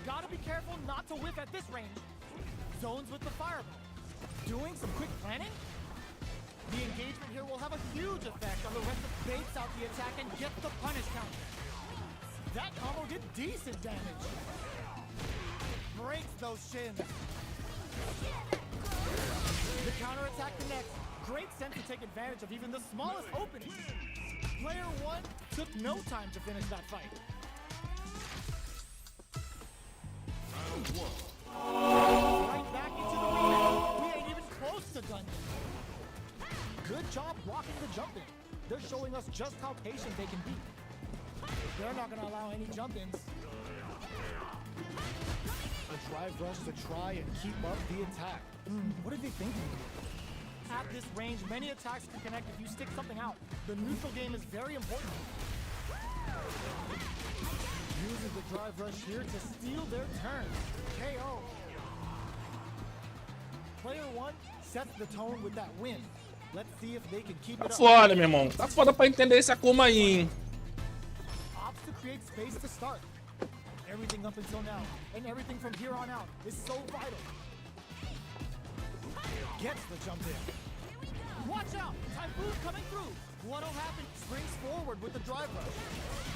Gotta be careful not to whiff at this range. Zones with the fireball. Doing some quick planning? The engagement here will have a huge effect on the rest of baits out the attack and gets the punish counter. That combo did decent damage. Breaks those shins. The counterattack connects. Great sense to take advantage of even the smallest openings. Player one took no time to finish that fight. Right back into the rematch. We ain't even close to done yet. Good job blocking the jump in. They're showing us just how patient they can be. They're not going to allow any jump-ins. A drive rush to try and keep up the attack. What are they thinking here? At this range, many attacks can connect if you stick something out. The neutral game is very important. Uses the drive rush here to steal their turn. KO. Player one sets the tone with that win. Let's see if they can keep it Tá up. foda, meu irmão. Tá foda pra entender esse Akuma aí, hein. Opts to create space to start. Everything up until now, and everything from here on out is so vital. Gets the jump in. Watch out! Typhoon coming through! What'll happen? Springs forward with the drive rush.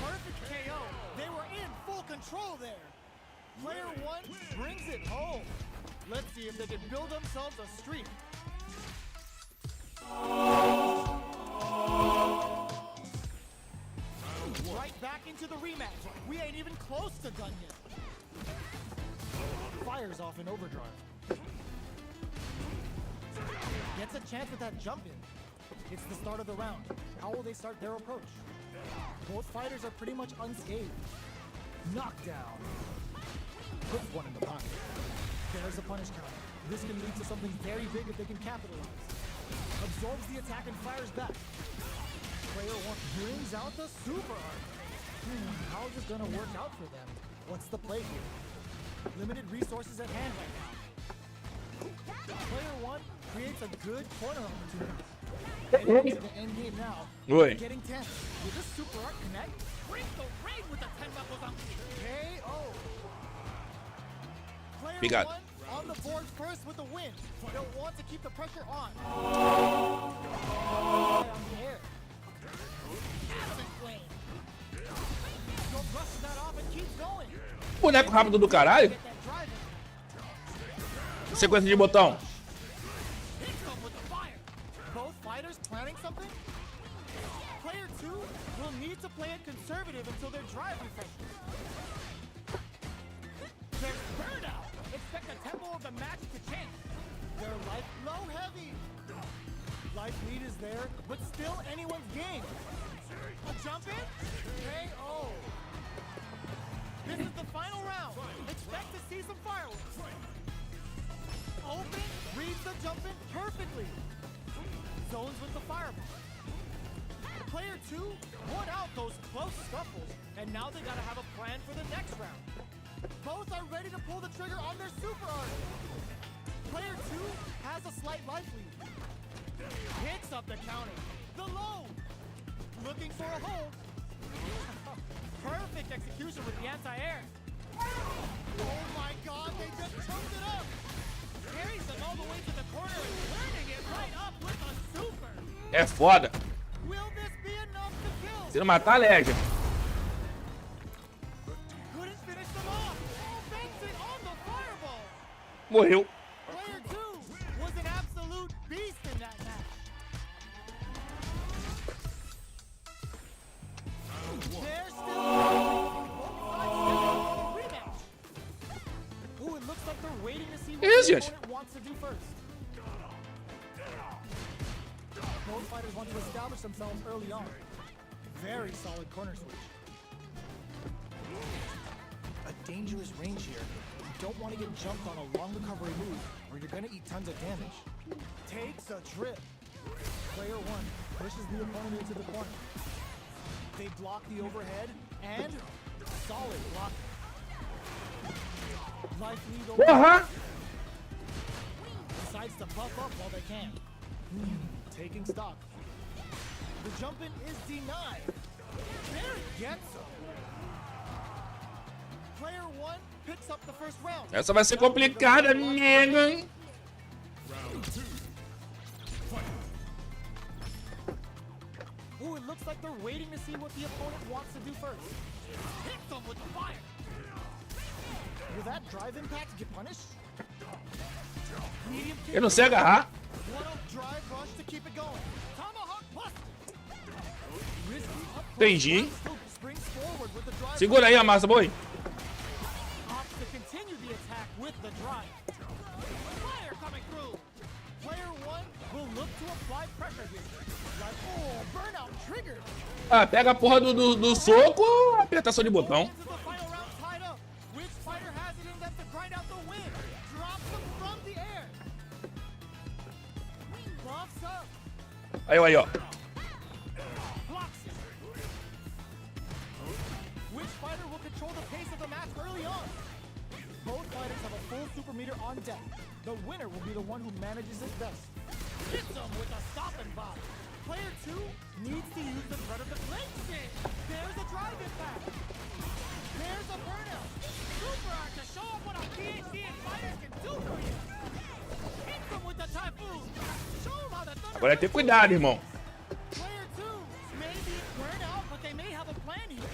Perfect KO. They were in full control there. Player one brings it home. Let's see if they can build themselves a streak. Right back into the rematch. We ain't even close to done yet. Fires off in overdrive. Gets a chance with that jump in. It's the start of the round. How will they start their approach? Both fighters are pretty much unscathed. Knockdown. Puts one in the pocket. There's a punish counter. This can lead to something very big if they can capitalize. Absorbs the attack and fires back. Player one brings out the super art. How is this gonna work out for them? What's the play here? Limited resources at hand right now. Player one creates a good corner opportunity. Heading into the end game now. Oi. Getting tense. Will this super art connect? Break the rain with the 10 knuckles on KO. Player Big one on the board first with the win. They'll want to keep the pressure on. On the air. Acid flame. He'll brush that off and keeps going. Boneco rápido do caralho. Get that drive in. Sequência de botão. Hits them with the fire. Both fighters planning something? Player two will need to play it conservative until their drive refreshes. There's burnout. Expect the tempo of the match to change. Their life low heavy. Life lead is there, but still anyone's game. A jump in? KO. This is the final round. Expect to see some fireworks. Open, reads the jump in perfectly. Zones with the fireball. Player two won out those close scuffles, and now they gotta have a plan for the next round. Both are ready to pull the trigger on their super art. Player two has a slight life lead. Picks up the counter. The low. Looking for a hold. Perfect execution with the anti-air. Oh my god, they just choked it up. Carries them all the way to the corner and turning it right up with a super. É foda. Will this be enough to kill? Se não matar, aleja. Couldn't finish them off. Banks it on the fireball. Morreu. Player two was an absolute beast in that match. They're still gente. Wants to do first. Both fighters want to establish themselves early on. Very solid corner switch. A dangerous range here. You don't want to get jumped on a long recovery move, or you're going to eat tons of damage. Takes a trip. Player one pushes the opponent into the corner. They block the overhead, and solid block. Life lead over. Porra! Decides to buff up while they can. Taking stock. The jump in is denied. There he gets him. Player one picks up the first round. Essa vai ser complicada, amigo, hein? Round 2. Fight. Ooh, it looks like they're waiting to see what the opponent wants to do first. Hit them with the fire. Will that drive impact get punished? Medium kick. Eu não sei agarrar. One up drive rush to keep it going. Tomahawk bust. Risky up close Entendi. scoop springs forward with the drive. Segura aí a massa, boi. Opts to continue the attack with the drive. Fire coming through. Player one will look to apply pressure here. Like, oh, burnout triggered. Ah, pega a porra do soco, apertação de botão. Into the final round tied up. Which fighter has it in them to grind out the win? Drops them from the air. Buffs up. Aí, ó. Blocks it. Which fighter will control the pace of the match early on? Both fighters have a full super meter on deck. The winner will be the one who manages it best. Hits them with a stop and bop. Player two needs to use the threat of the blade shit. There's a drive impact. There's a burnout. Super art to show off what our PhD and fighters can do for you. Hit them with the typhoon. Show them how the thunder. Agora é ter cuidado, irmão. Player two may be burned out, but they may have a plan here.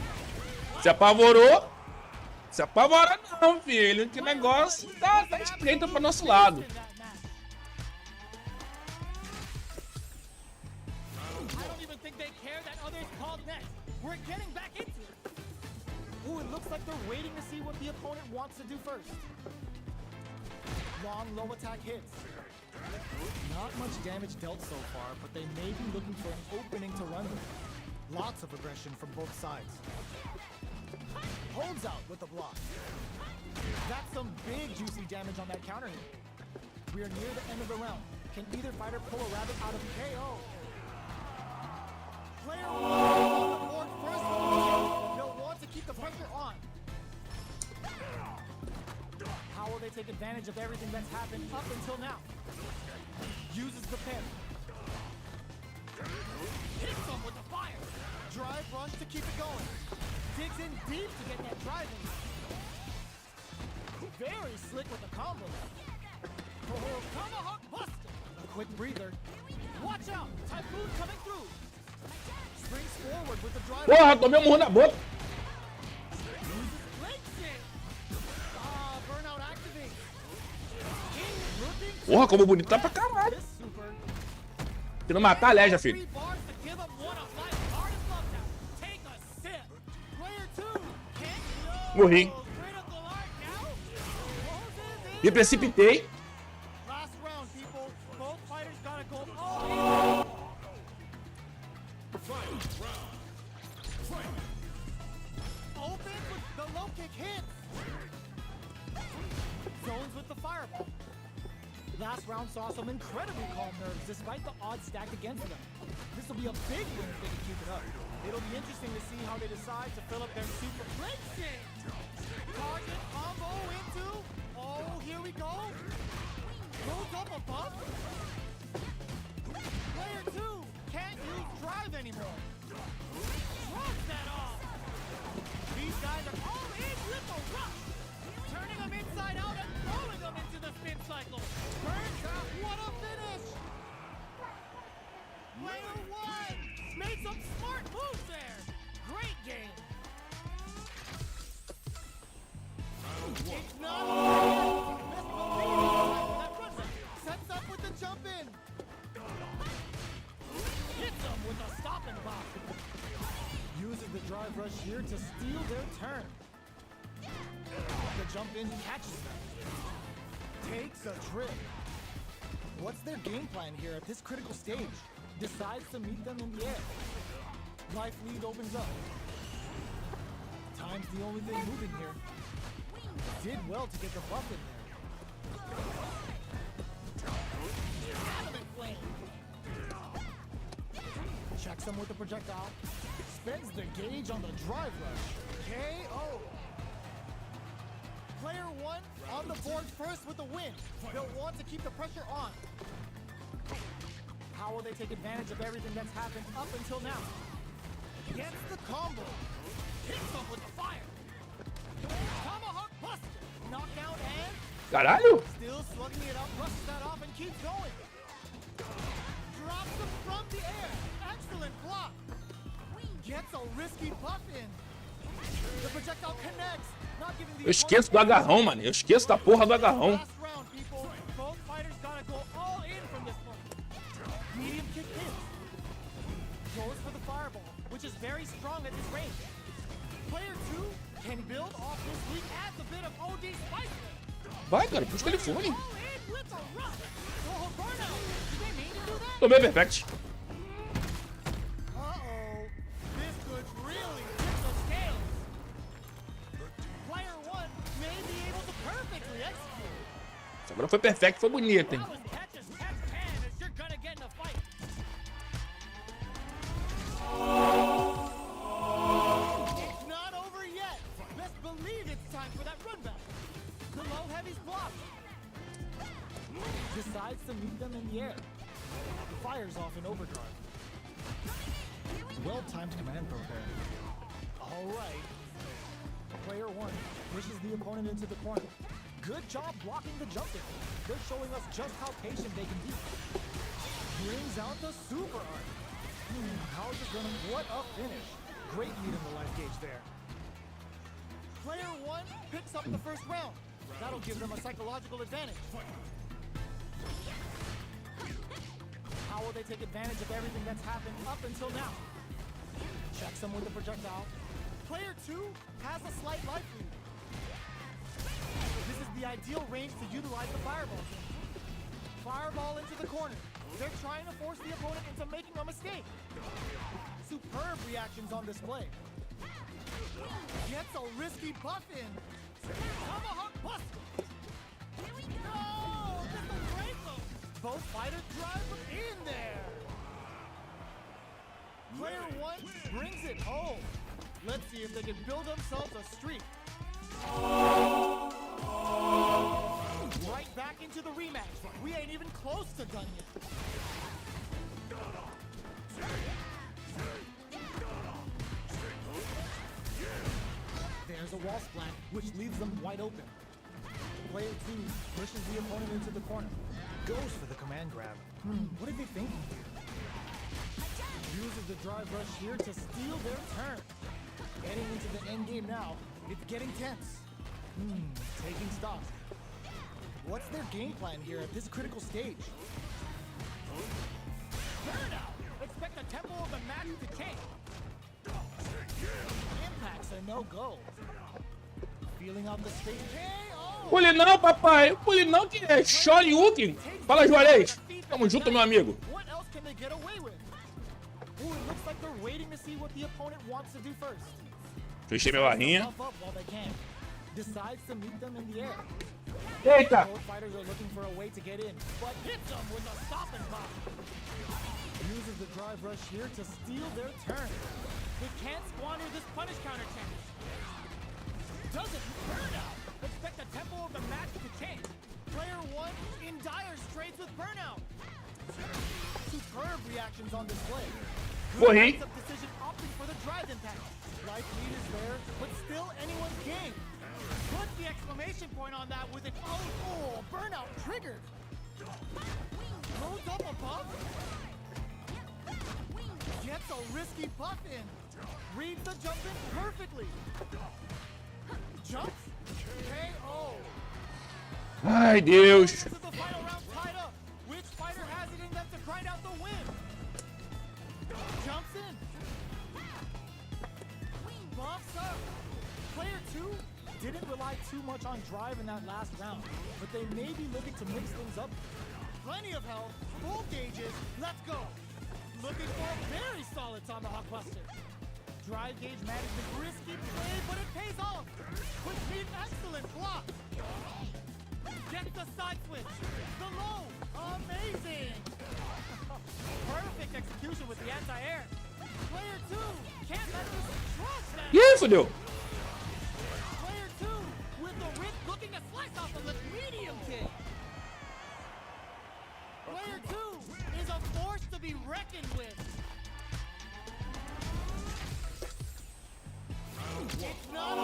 Se apavorou. Se apavora não, filho. Que negócio tá estreito pro nosso lado. I don't even think they care that others called next. We're getting back into it. Ooh, it looks like they're waiting to see what the opponent wants to do first. Long, low attack hits. Not much damage dealt so far, but they may be looking for an opening to run with. Lots of aggression from both sides. Holds out with the block. That's some big juicy damage on that counter hit. We are near the end of the round. Can either fighter pull a rabbit out of KO? Player one on the board first. They'll want to keep the pressure on. How will they take advantage of everything that's happened up until now? Uses the pin. Hits them with the fire. Drive rush to keep it going. Digs in deep to get that drive in. Very slick with the combo. Oh, tomahawk buster. A quick breather. Watch out. Typhoon coming through. Springs forward with the drive. Porra, tomei murro na boca. Burnout activates. Looking Porra, como bonito tá pra caralho. this super. Se não matar, aleja, filho. 3 bars to give up one of life's hardest love now. Take a sip. Player two. Can't go. Morri. Critical art now. Closes in. Me precipitei. Last round, people. Both fighters gotta go all Final round. Fight. in. Open with the low kick hits. Zones with the fireball. Last round saw some incredibly calm nerves despite the odds stacked against them. This will be a big win if they can keep it up. It'll be interesting to see how they decide to fill up their super blade shit. Target combo into. Oh, here we go. Goes up above. Player two can't use drive anymore. Shrugs that off. These guys are all in with a rush. Turning them inside out and throwing them into the spin cycle. Burns out. What a finish. Player one made some smart moves there. Great game. It's not sets up with the jump in. Hits them with a stop and pop. Uses the drive rush here to steal their turn. The jump in catches them. Takes a trip. What's their game plan here at this critical stage? Decides to meet them in the air. Life lead opens up. Time's the only thing moving here. Did well to get the buff in there. Adamant flame. Checks him with the projectile. Spends the gauge on the drive rush. KO. Player 1 on the board first with the win. They'll want to keep the pressure on. How will they take advantage of everything that's happened up until now? Gets the combo. Hits him with the fire. Tomahawk buster. Knockdown and Caralho! still slugging it up, brushes that off and keeps going. Drops him from the air. Excellent block. Gets a risky buff in. The projectile connects. Not giving the Eu esqueço do agarrão, mano. Eu esqueço da porra do agarrão. last round, people. Both fighters gotta go all in from this one. Medium kick hits. Goes for the fireball, which is very strong at this range. Player 2 can build off this week, adds a bit of OD spice. Vai, cara, puxa o telefone. All in with a rush. Oh, burnout. Did they mean to do that? Tomei perfect. Uh-oh. This could really tip the scales. Player 1 may be able to perfectly execute. Isso agora foi perfect, foi bonito, hein? That was catch as catch can as you're gonna get in a fight. It's not over yet. Best believe it's time for that run back. The low heavy's blocked. Decides to meet them in the air. Fires off in overdrive. Well-timed command throw there. All right. Player 1 pushes the opponent into the corner. Good job blocking the jump in. They're showing us just how patient they can be. Brings out the super art. How's it gonna... What a finish. Great lead in the life gauge there. Player 1 picks up the first round. That'll give them a psychological advantage. How will they take advantage of everything that's happened up until now? Checks him with the projectile. Player 2 has a slight life lead. This is the ideal range to utilize the fireball. Fireball into the corner. They're trying to force the opponent into making a mistake. Superb reactions on display. Gets a risky buff in. Tomahawk buster. No, just a break them. Both fighters drive them in there. Player 1 brings it home. Let's see if they can build themselves a streak. Right back into the rematch. We ain't even close to done yet. There's a wall splat, which leaves them wide open. Player 2 pushes the opponent into the corner. Goes for the command grab. What are they thinking here? Uses the drive rush here to steal their turn. Getting into the end game now. It's getting tense. Taking stock. What's their game plan here at this critical stage? Burnout! Expect the tempo of the match to change. Impact's a no-go. Feeling out the space. KO! Pule não, papai. Pule não, que é Shoryuken. Fala, Juarez. Tamo junto, meu amigo. What else can they get away with? Ooh, it looks like they're waiting to see what the opponent wants to do first. Fechei minha barrinha. Buff up while they can. Decides to meet them in the air. Eita. Both fighters are looking for a way to get in, but hits them with a stop and pop. Uses the drive rush here to steal their turn. They can't squander this punish counter chance. Doesn't burnout. Expect the tempo of the match to change. Player 1 in dire straits with burnout. Superb reactions on display. Corri. Good decision opting for the drive impact. Life lead is there, but still anyone's game. Put the exclamation point on that with an oh, burnout triggered. Loads up a buff. Gets a risky buff in. Reads the jump in perfectly. Jumps. KO. Ai, Deus. This is the final round tied up. Which fighter has it in them to grind out the win? Jumps in. Buffs up. Player 2 didn't rely too much on drive in that last round, but they may be looking to mix things up. Plenty of health, full gauges, let's go. Looking for a very solid tomahawk buster. Drive gauge management, risky play, but it pays off. Which means excellent block. Gets the side switch. The low. Amazing. Perfect execution with the anti-air. Player 2 can't let this trust that. Ih, fodeu. Player 2 with the wrist looking to slice off the left medium kick. Player 2 is a force to be reckoned with. It's not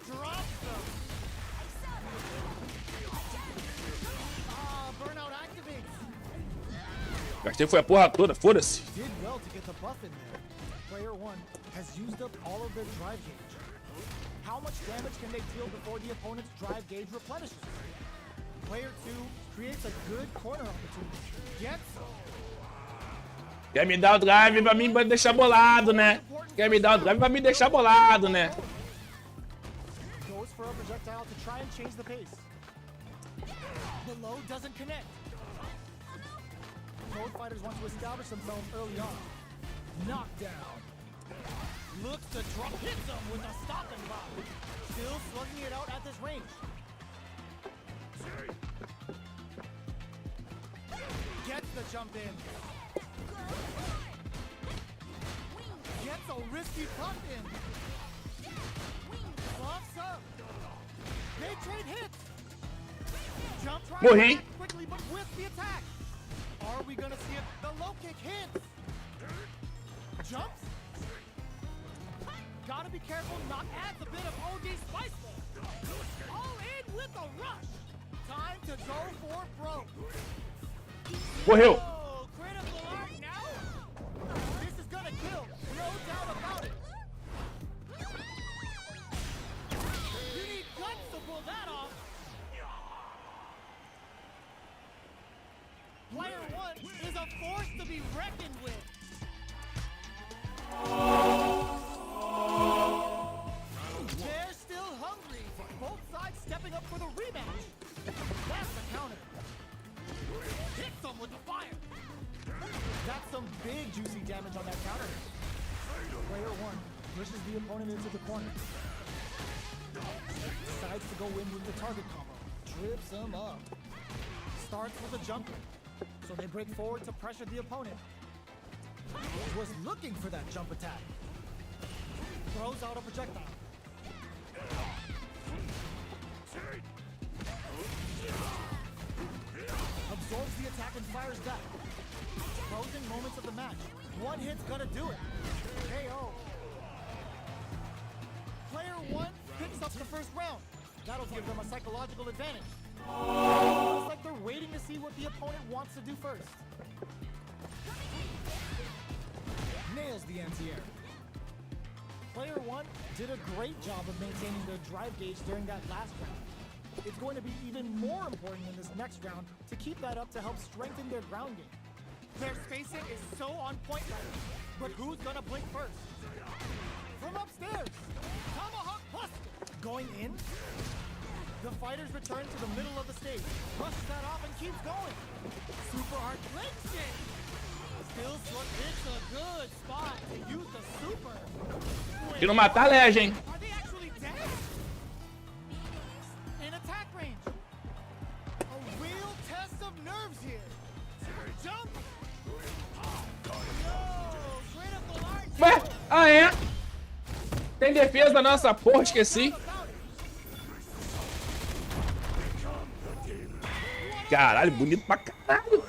drops them. Burnout activates. Gastei foi a porra toda, foda-se. Did well to get the buff in there. Player 1 has used up all of their drive gauge. How much damage can they deal before the opponent's drive gauge replenishes? Player 2 creates a good corner opportunity. Gets Quer me dar o drive pra mim deixar bolado, né? Quer me dar o drive pra me deixar bolado, né? goes for a projectile to try and change the pace. The low doesn't connect. Both fighters want to establish themselves early on. Knockdown. Looks to drop, hits him with a stop and block. Still slugging it out at this range. Gets the jump in. Gets a risky punt in. Buffs up. They trade hits. Jump tries Morri. back quickly, but with the attack. Are we gonna see it? The low kick hits. Jumps. Gotta be careful. Not adds a bit of OD spice there. All in with a rush. Time to go for broke. Morreu. Oh, critical art now. This is gonna kill. No doubt about it. You need guts to pull that off. Player 1 is a force to be reckoned with. They're still hungry. Both sides stepping up for the rematch. That's the counter. Hits them with the fire. That's some big juicy damage on that counter. Player 1 pushes the opponent into the corner. Decides to go in with the target combo. Trips him up. Starts with a jumper. So they break forward to pressure the opponent. Was looking for that jump attack. Throws out a projectile. Absorbs the attack and fires back. Closing moments of the match. One hit's gonna do it. KO. Player 1 picks up the first round. That'll give them a psychological advantage. Looks like they're waiting to see what the opponent wants to do first. Nails the anti-air. Player 1 did a great job of maintaining their drive gauge during that last round. It's going to be even more important in this next round to keep that up to help strengthen their ground game. Their spacing is so on point right now, but who's gonna blink first? From upstairs, Tomahawk Buster. Going in, the fighters return to the middle of the stage. Brushes that off and keeps going. Super hard blinks it. Still short, it's a good spot to use the super. Se não matar, lege, hein? Are they actually dead? In attack range. A real test of nerves here. Jump. No, critical art. Ué? Ah, é? Tem defesa da nossa porra, esqueci. Caralho, bonito pra caralho.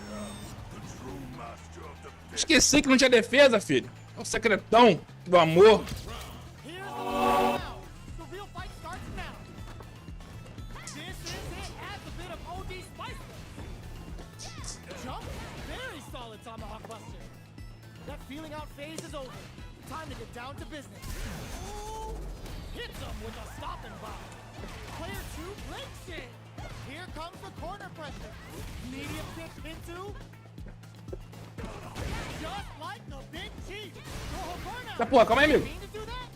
Esqueci que não tinha defesa, filho. É o secretão do amor. Here's the round. The real fight starts now. This is it. Adds a bit of OD spice. Jump. Very solid tomahawk buster. That feeling out phase is over. Time to get down to business. Ooh. Hits him with a stop and bomb. Player 2 blinks it. Here comes the corner pressure. Medium kick into. Just like the big chief. Tá, porra, calma aí, amigo. Mean to do that?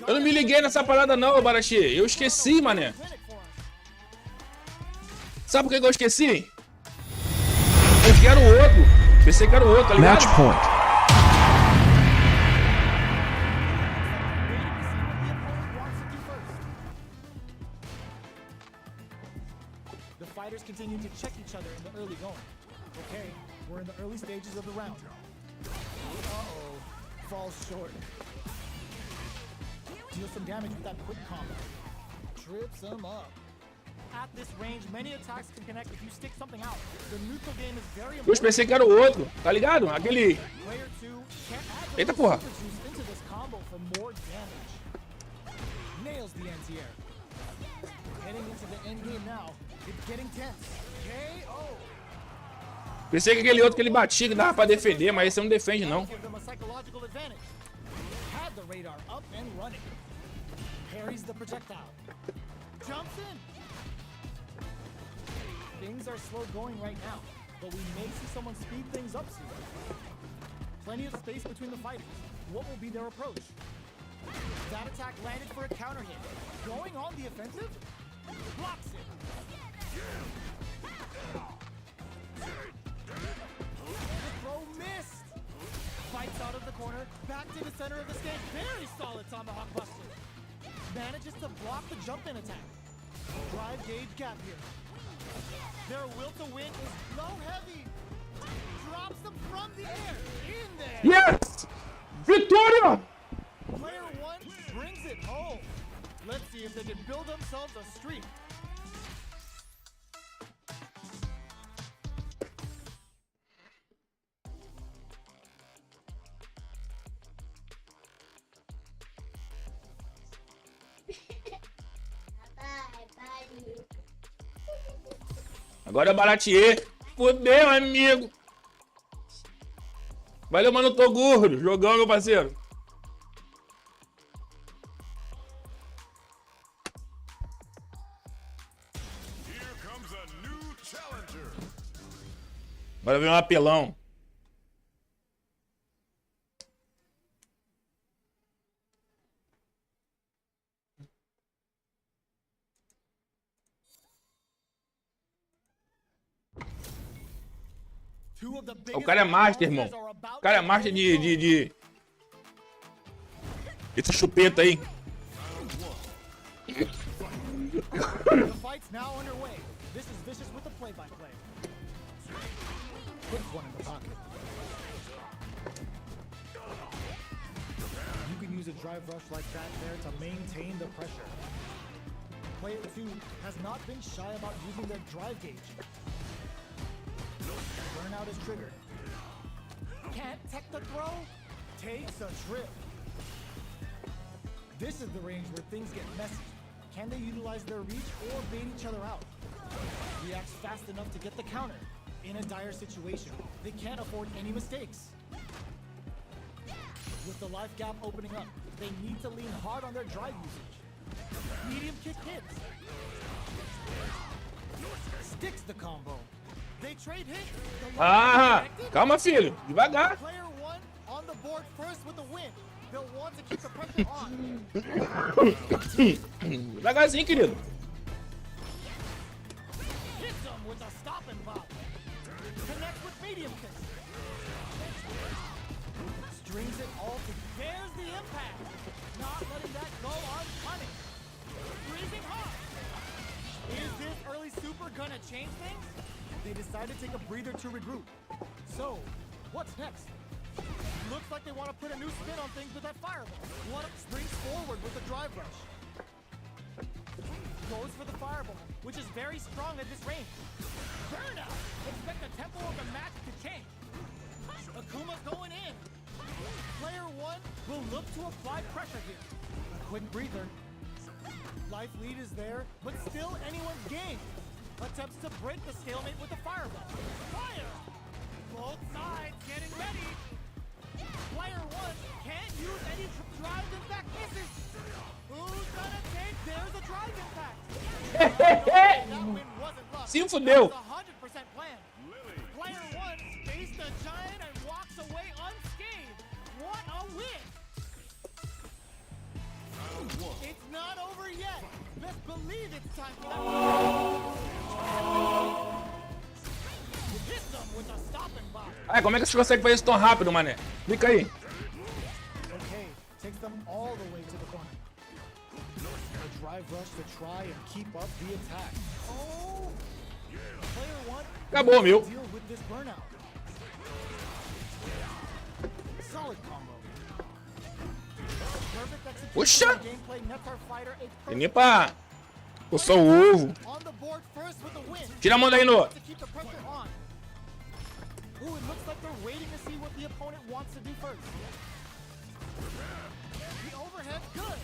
Eu não me liguei nessa parada não, Barachi. Eu esqueci, mané. Sabe por que eu esqueci? Porque era o outro. Pensei que era o outro, tá ligado? Match point. The fighters continue to check each other in the early going. Okay, we're in the early stages of the round. Uh-oh, falls short. Deal some damage with that quick combo. Trips him up. At this range, many attacks can connect if you stick something out. The neutral game is very Eu pensei que era o outro, tá ligado? Aquele... Player 2 can't add Eita porra. super juice into this combo for more damage. Nails the anti-air. Heading into the end game now. It's getting tense. KO. Pensei que aquele outro que ele batia que dava pra defender, mas esse não defende não. Give them a psychological advantage. Had the radar up and running. Parries the projectile. Jumps in. Things are slow going right now, but we may see someone speed things up soon. Plenty of space between the fighters. What will be their approach? That attack landed for a counter hit. Going on the offensive? Blocks it. The throw missed. Fights out of the corner, back to the center of the stage. Very solid tomahawk buster. Manages to block the jump-in attack. Drive gauge gap here. Their will to win is low heavy. Drops them from the air. In there. Yes! Vitória! Player 1 brings it home. Let's see if they can build themselves a streak. Agora é Baratier. Fudeu, amigo. Valeu, mano, Toguro. Jogão, meu parceiro. Here comes a new challenger. Agora vem um apelão. O cara é master, irmão. O cara é master de... Esse chupeta aí. The fight's now underway. This is Vicious with the play-by-play. Quick one in the pocket. You can use a drive rush like that there to maintain the pressure. Player 2 has not been shy about using their drive gauge. Burnout is triggered. Can't tech the throw? Takes a trip. This is the range where things get messy. Can they utilize their reach or bait each other out? Reacts fast enough to get the counter. In a dire situation, they can't afford any mistakes. With the life gap opening up, they need to lean hard on their drive usage. Medium kick hits. Sticks the combo. They trade hits. Ah, calma, filho. Devagar. Player 1 on the board first with the win. They'll want to keep the pressure on. Devagarzinho, querido. Hits him with a stop and pop. Connects with medium kick. Strings it all to there's the impact. Not letting that go unpunished. Freezing hot. Is this early super gonna change things? They decide to take a breather to regroup. So, what's next? Looks like they want to put a new spin on things with that fireball. One springs forward with the drive rush. Goes for the fireball, which is very strong at this range. Burnout! Expect the tempo of the match to change. Akuma's going in. Player 1 will look to apply pressure here. A quick breather. Life lead is there, but still anyone's game. Attempts to break the stalemate with the fireball. Fire! Both sides getting ready. Player 1 can't use any drive impact misses. Who's gonna take? There's a drive impact. That win wasn't luck. Se fudeu. It was 100% planned. Player 1 faced the giant and walks away unscathed. What a win! It's not over yet. Best believe it's time for that. You hit them with a stopping block. Ai, como é que você consegue fazer isso tão rápido, mané? Clica aí. Okay, takes them all the way to the corner. A drive rush to try and keep up the attack. Oh! Player one. Acabou, meu. Deal with this burnout. Solid combo. Perfect execution. Puxa! Gameplay nets our fighter a perfect Tem nem pra coçar o ovo. on the board first with the win. Tira a mão daí, Noah. To keep the pressure on. Ooh, it looks like they're waiting to see what the opponent wants to do first. The overhead, good.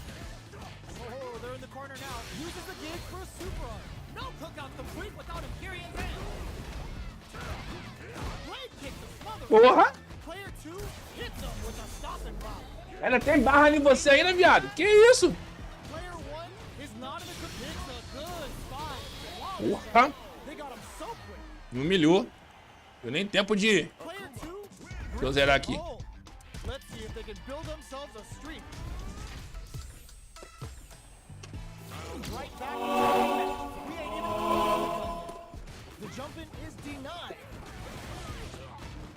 Oh, they're in the corner now. Uses the gauge for a super arm. No cookout complete without Imperium's hand. Blade kick to smother. Porra! Player 2 hits them with a stopping block. Ainda tem barra em você ainda, viado. Que isso? Player 1 is not in a good hit. It's a good spot. Wow, Porra! they got him so quick. Me humilhou. Deu nem tempo de... Player 2. Deixa eu zerar aqui. Oh, let's see if they can build themselves a streak. Right back. We ain't even the jump in is denied.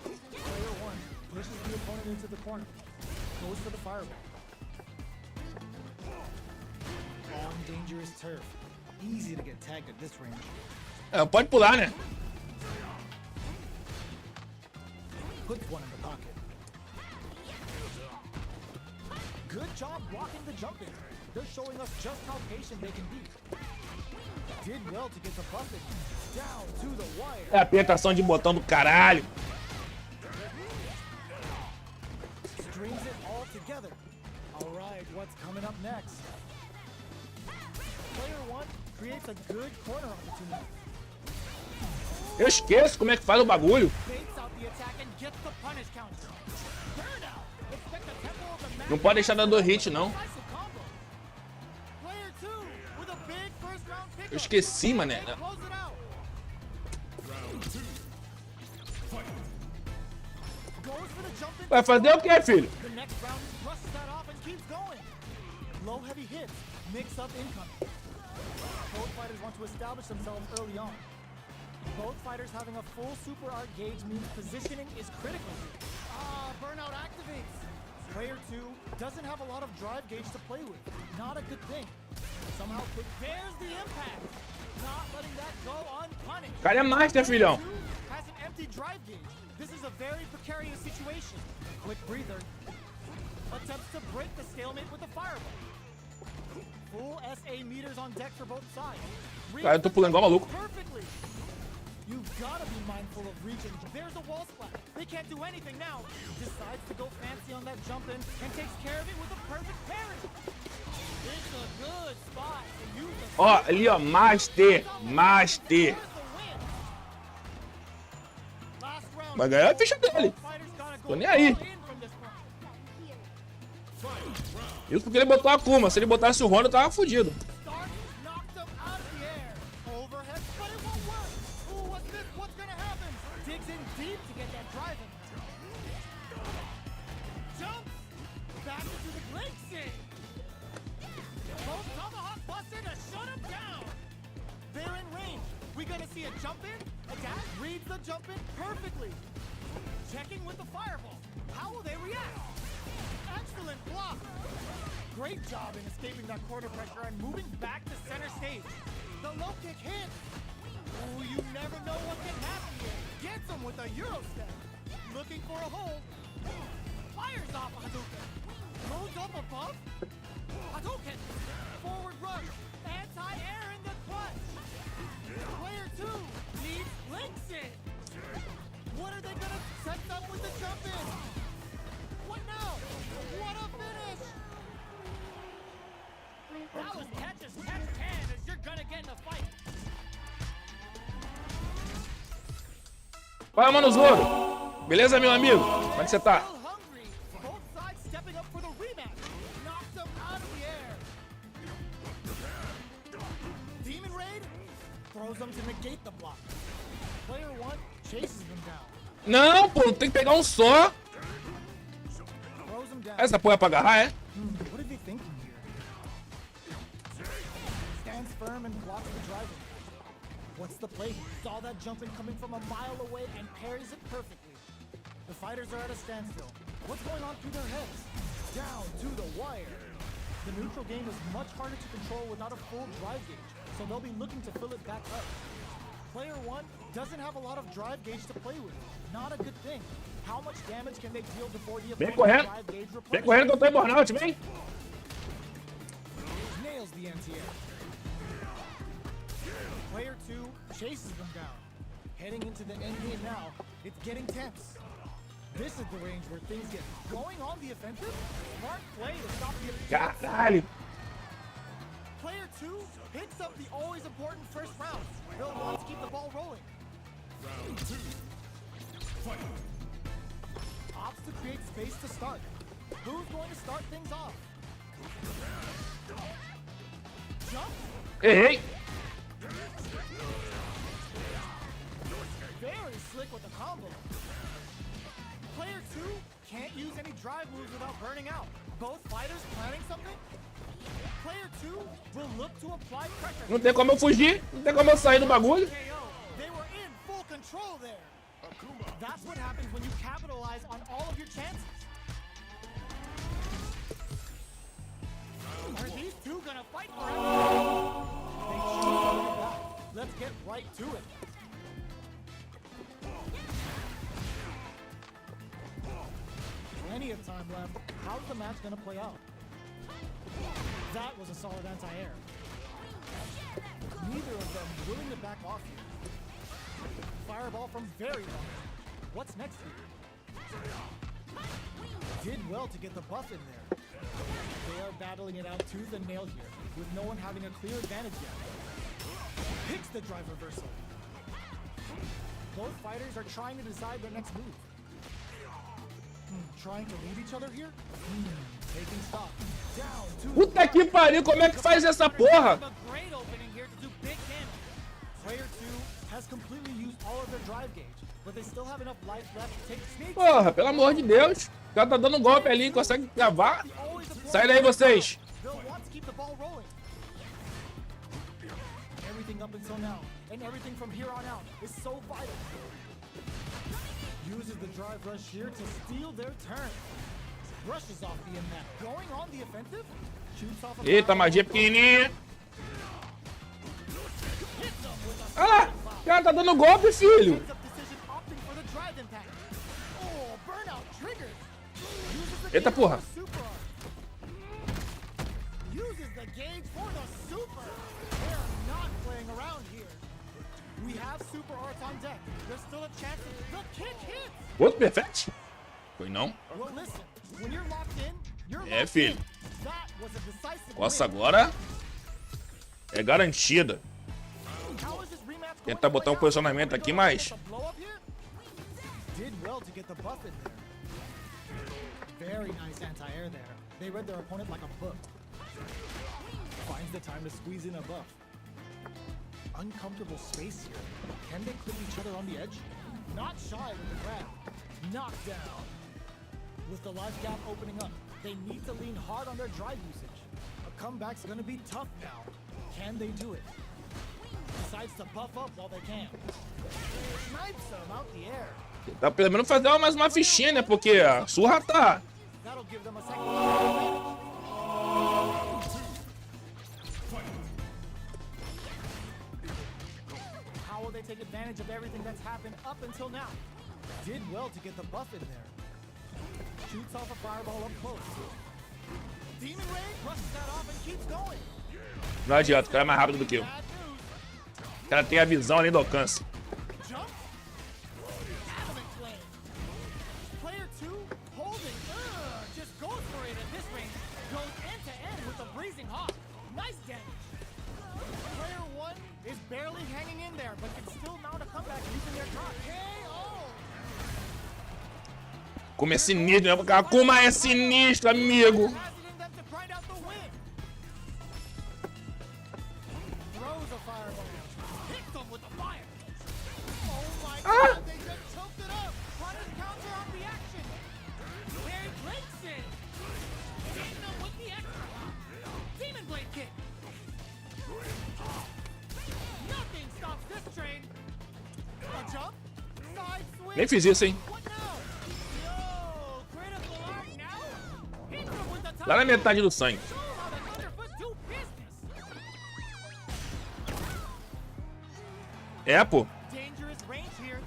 Player 1 pushes the opponent into the corner. Goes for the fireball. On dangerous turf. Easy to get tagged at this range. É, pode pular, né? Puts one in the pocket. Good job blocking the jump in. They're showing us just how patient they can be. Did well to get the buffet down to the wire. É a apertação de botão do caralho. Strings it all together. All right, what's coming up next? Player 1 creates a good corner opportunity. Eu esqueço como é que faz o bagulho. Baits out the attack and gets the punish counter. Burnout. Expect the tempo of the match. Não pode deixar dando hit, não. Decisive combo. Player 2 with a big first round pick. Eu esqueci, mané. Close it out. Goes for the jump in. Vai fazer o que, filho? The next round brushes that off and keeps going. Low heavy hits, mix up incoming. Both fighters want to establish themselves early on. Both fighters having a full super art gauge means positioning is critical. Ah, burnout activates. Player 2 doesn't have a lot of drive gauge to play with. Not a good thing. Somehow quick. There's the impact. Not letting that go unpunished. Cara é master, filhão. Player 2 has an empty drive gauge. This is a very precarious situation. Quick breather. Attempts to break the stalemate with a fireball. Full SA meters on deck for both sides. Cara, eu tô pulando igual maluco. Perfectly. You've got to be mindful of reaching. There's a wall splat. They can't do anything now. Decides to go fancy on that jump in and takes care of it with a perfect parry. It's a good spot to use the Ó, ali, ó. Master. Master. last round. Vai ganhar a ficha dele. Fighters gotta go Tô nem aí. all in from this point. Isso porque ele botou a Kuma. Se ele botasse o Honda, eu tava fudido. Start, knocked them out of the air. Overhead, but it won't work. Ooh, what's this? What's gonna happen? Digs in deep to get that drive in. Jumps. Back into the Lfk-Choco. Both tomahawk busted to shut him down. They're in range. We gonna see a jump in? Attack reads the jump in perfectly. Checking with the fireball. How will they react? Excellent block. Great job in escaping that corner pressure and moving back to center stage. The low kick hits. Ooh, you never know what can happen here. Gets him with a Euro step. Looking for a hole. Fires off a Hadouken. Goes up above. Hadouken. Forward rush. Anti-air in the clutch. Player 2 needs Lfk-Choco. What are they gonna set up with the jump in? What now? What a finish! That was catch as catch can as you're gonna get in a fight. Fala, mano, Zoro. Beleza, meu amigo? Como é que você tá? Still hungry. Both sides stepping up for the rematch. Knocks them out of the air. Demon Raid throws them to negate the block. Player 1 chases them down. Não, pô, tem que pegar um só. Throws them down. Essa porra é pra agarrar, é? What are they thinking here? firm and blocks the driving. What's the play? He saw that jumping coming from a mile away and parries it perfectly. The fighters are at a standstill. What's going on through their heads? Down to the wire. The neutral game is much harder to control without a full drive gauge, so they'll be looking to fill it back up. Player 1 doesn't have a lot of drive gauge to play with. Not a good thing. How much damage can they deal before the Vem opponent's correndo. drive gauge Vem correndo que eu tô em burnout, vem. nails the anti-air. Player 2 chases them down. Heading into the end game now, it's getting tense. This is the range where things get going on the offensive. Smart play to stop the Caralho. Player 2 picks up the always important first round. He'll want to keep the ball rolling. Round 2. Fight. Opts to create space to start. Who's going to start things off? Jump. Errei. Very slick with the combo. Player 2 can't use any drive moves without burning out. Both fighters planning something? Player 2 will look to apply pressure. Não tem como eu fugir. Não tem como eu sair do bagulho. KO. They were in full control there. That's what happens when you capitalize on all of your chances. Are these two gonna fight forever? They choose to bring it back. Let's get right to it. Plenty of time left. How's the match gonna play out? That was a solid anti-air. Neither of them willing to back off here. Fireball from very long. What's next here? Did well to get the buff in there. They are battling it out tooth and nail here, with no one having a clear advantage yet. Picks the drive reversal. Both fighters are trying to decide their next move. Trying to lead each other here? Taking stock. Down to Puta que pariu, como é que faz essa porra? a great opening here to do big damage. Player 2 has completely used all of their drive gauge, but they still have enough life left to take sneak. Porra, pelo amor de Deus. O cara tá dando golpe ali, consegue gravar. Sai daí vocês. They'll want to keep the ball rolling. Everything up until now, and everything from here on out, is so vital. Uses the drive rush here to steal their turn. Brushes off the impact. Going on the offensive? Shoots off a Eita, magia pequenininha. Ah lá, o cara tá dando golpe, filho. Heads up decision opting for the drive impact. Oh, burnout triggered. Uses the Eita gauge porra. for the super arc. Uses the gauge for the super. They're not playing around here. We have super arts on deck. There's still a chance the kick hits. Outro perfect? Foi não? Well, listen, when you're locked in, you're É, locked filho. in. That was a decisive Nossa, win. agora é garantida. How is this rematch going Tentar to botar play um posicionamento out? aqui mais. A blow up here? Did well to get the buff in there. Very nice anti-air there. They read their opponent like a book. Finds the time to squeeze in a buff. Uncomfortable space here. Can they clip each other on the edge? Not shy with the grab. Knocked down. With the life gap opening up, they need to lean hard on their drive usage. A comeback's gonna be tough now. Can they do it? Decides to buff up while they can. Snipes them out the air. Tá pelo menos fazer mais uma fichinha, né? Porque a surra tá. That'll give them a second advantage. How will they take advantage of everything that's happened up until now? Did well to get the buff in there. Shoots off a fireball up close. Demon Ray brushes that off and keeps going. Não adianta, o cara é mais rápido do que eu. Bad news. O cara tem a visão além do alcance. Jump. Adamant flame. Player 2 holding. Just goes for it at this range. Goes end to end with a breezing hawk. Nice damage. Player 1 is barely hanging in there, but can still mount a comeback using their drop. KO. Como é sinistro, né? Como é sinistro, amigo. Has it in them to grind out the win. Throws a fireball. Hits them with the fire. Oh my god, they just choked it up. Punish counter on the action. There breaks it. Hitting them with the extra. Demon Blade kick. Nem fiz isso, hein? What now? Yo, critical art now? Hit them with the top. Lá na metade do sangue. Show how the Thunderfoot do business. É, pô. Dangerous range here.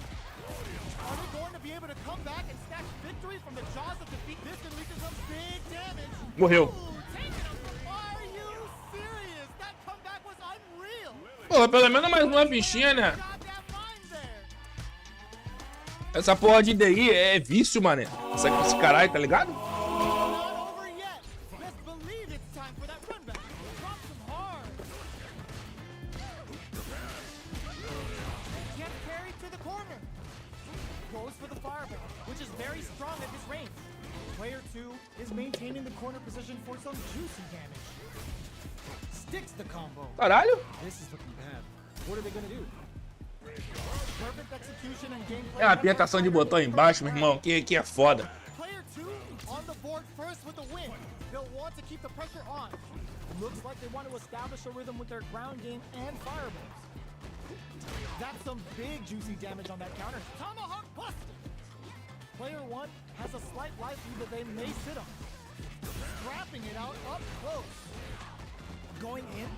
Are they going to be able to come back and snatch victory from the jaws of defeat? This can lead to some big damage. Morreu. Ooh, taking him. Are you serious? That comeback was unreal. Pô, pelo menos mais uma fichinha, né? Got that mind there. Essa porra de DI é vício, mané. Esse caralho, tá ligado? Not over yet. Best believe it's time for that run back. Drop some hard. Gets carried to the corner. Goes for the fireball, which is very strong at this range. Player 2 is maintaining the corner position for some juicy damage. Sticks the combo. Caralho. This is looking bad. What are they gonna do? Perfect execution and gameplay. É uma apertação de botão embaixo, meu irmão. Que é foda. Player 2 on the board first with the win. They'll want to keep the pressure on. Looks like they want to establish a rhythm with their ground game and fireballs. That's some big juicy damage on that counter. Tomahawk busted. Player 1 has a slight life lead that they may sit on. Scrapping it out up close. Going in.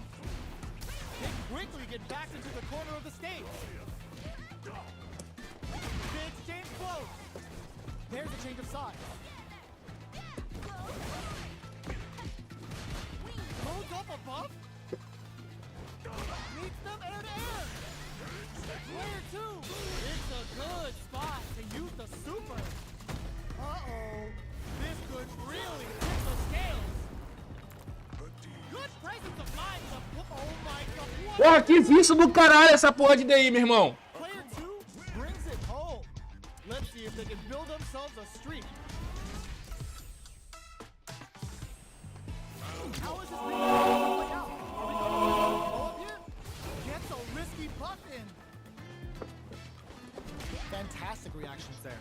They quickly get back into the corner of the stage. The exchange close. There's a change of sides. Loads up above. Meets them air to air. Player 2. It's a good spot to use the super. Uh-oh. This could really tip the scales. Good presence of mind. Oh my god. What? Porra, que vício do caralho essa porra de DI, meu irmão. Player 2 brings it home. Let's see if they can build themselves a streak. How is this thing going to play out? Are we going to go up here? Gets a risky buff in. Fantastic reactions there.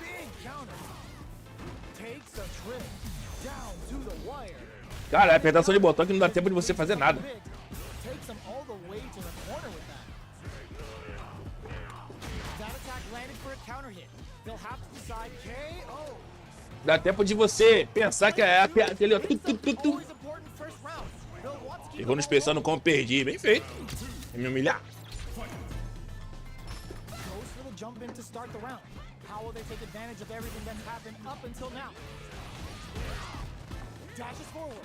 Big counter. Takes a trip down to the wire. Cara, é apertação de botão que não dá tempo de você fazer nada. Takes them all the way to the corner with that. That attack landed for a counter hit. They'll have to decide KO. Dá tempo de você pensar que é aquele... Always important first round. They'll want to keep Errou nos pensando como perdi. Bem feito. É me humilhar. goes for the jump in to start the round. How will they take advantage of everything that's happened up until now? Dashes forward.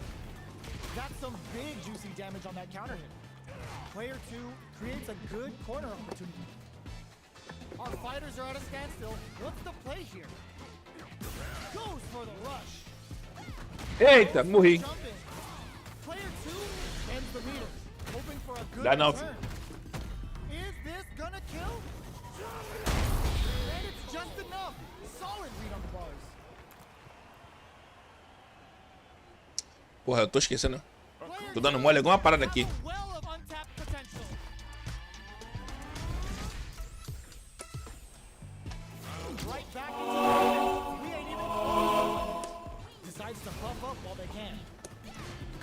That's some big juicy damage on that counter hit. Player 2 creates a good corner opportunity. Our fighters are at a standstill. What's the play here? Goes for the rush. Eita, morri. Jump in. Player 2 ends the meter, hoping for a good Dá não. return. Is this gonna kill? And it's just enough. Solid read on the bars. Porra, eu tô esquecendo. Player Tô dando mole igual uma parada aqui. has a well of untapped potential. Right back into the mix. We ain't even decides to puff up while they can.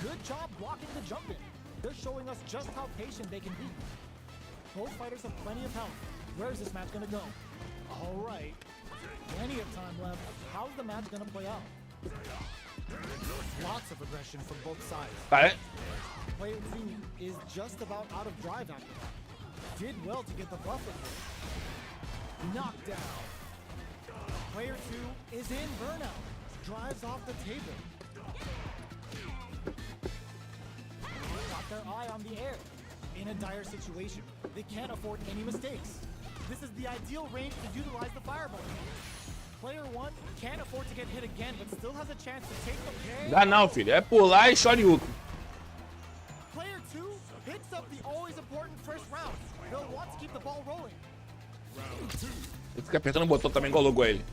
Good job blocking the jump in. They're showing us just how patient they can be. Both fighters have plenty of health. Where's this match gonna go? All right. Plenty of time left. How's the match gonna play out? Lots of aggression from both sides. Cara, Player 2 is just about out of drive after that. Did well to get the buff in there. Knocked down. Player 2 is in burnout. Drives off the table. Got their eye on the air. In a dire situation. They can't afford any mistakes. This is the ideal range to utilize the fireball. Player 1 can't afford to get hit again, but still has a chance to take the K. dá não, filho. É pular e shoryuken. Player 2 hits up the always important first round. They'll want to keep the ball rolling. Ele fica apertando o botão também igual logo ele.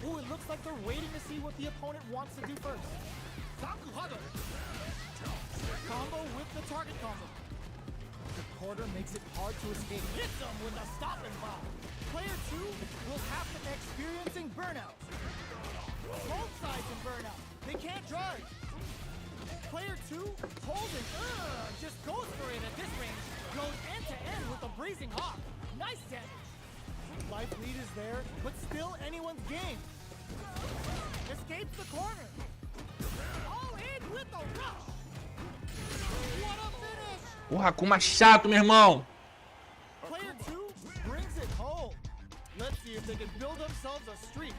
Ooh, it looks like they're waiting to see what the opponent wants to do first. Sakuhado. Combo with the target combo. The quarter makes it hard to escape. Hits them with a stopping bomb. Player 2 will have them experiencing burnout. Both sides in burnout. They can't drive. Player 2 holding, just goes for it at this range. Goes end to end with a Blazing Hawk. Nice damage. Life lead is there, but still anyone's game. Escapes the corner. All in with a rush. What a finish. Porra, Akuma chato, meu irmão. Player 2 brings it home. Let's see if they can build themselves a streak.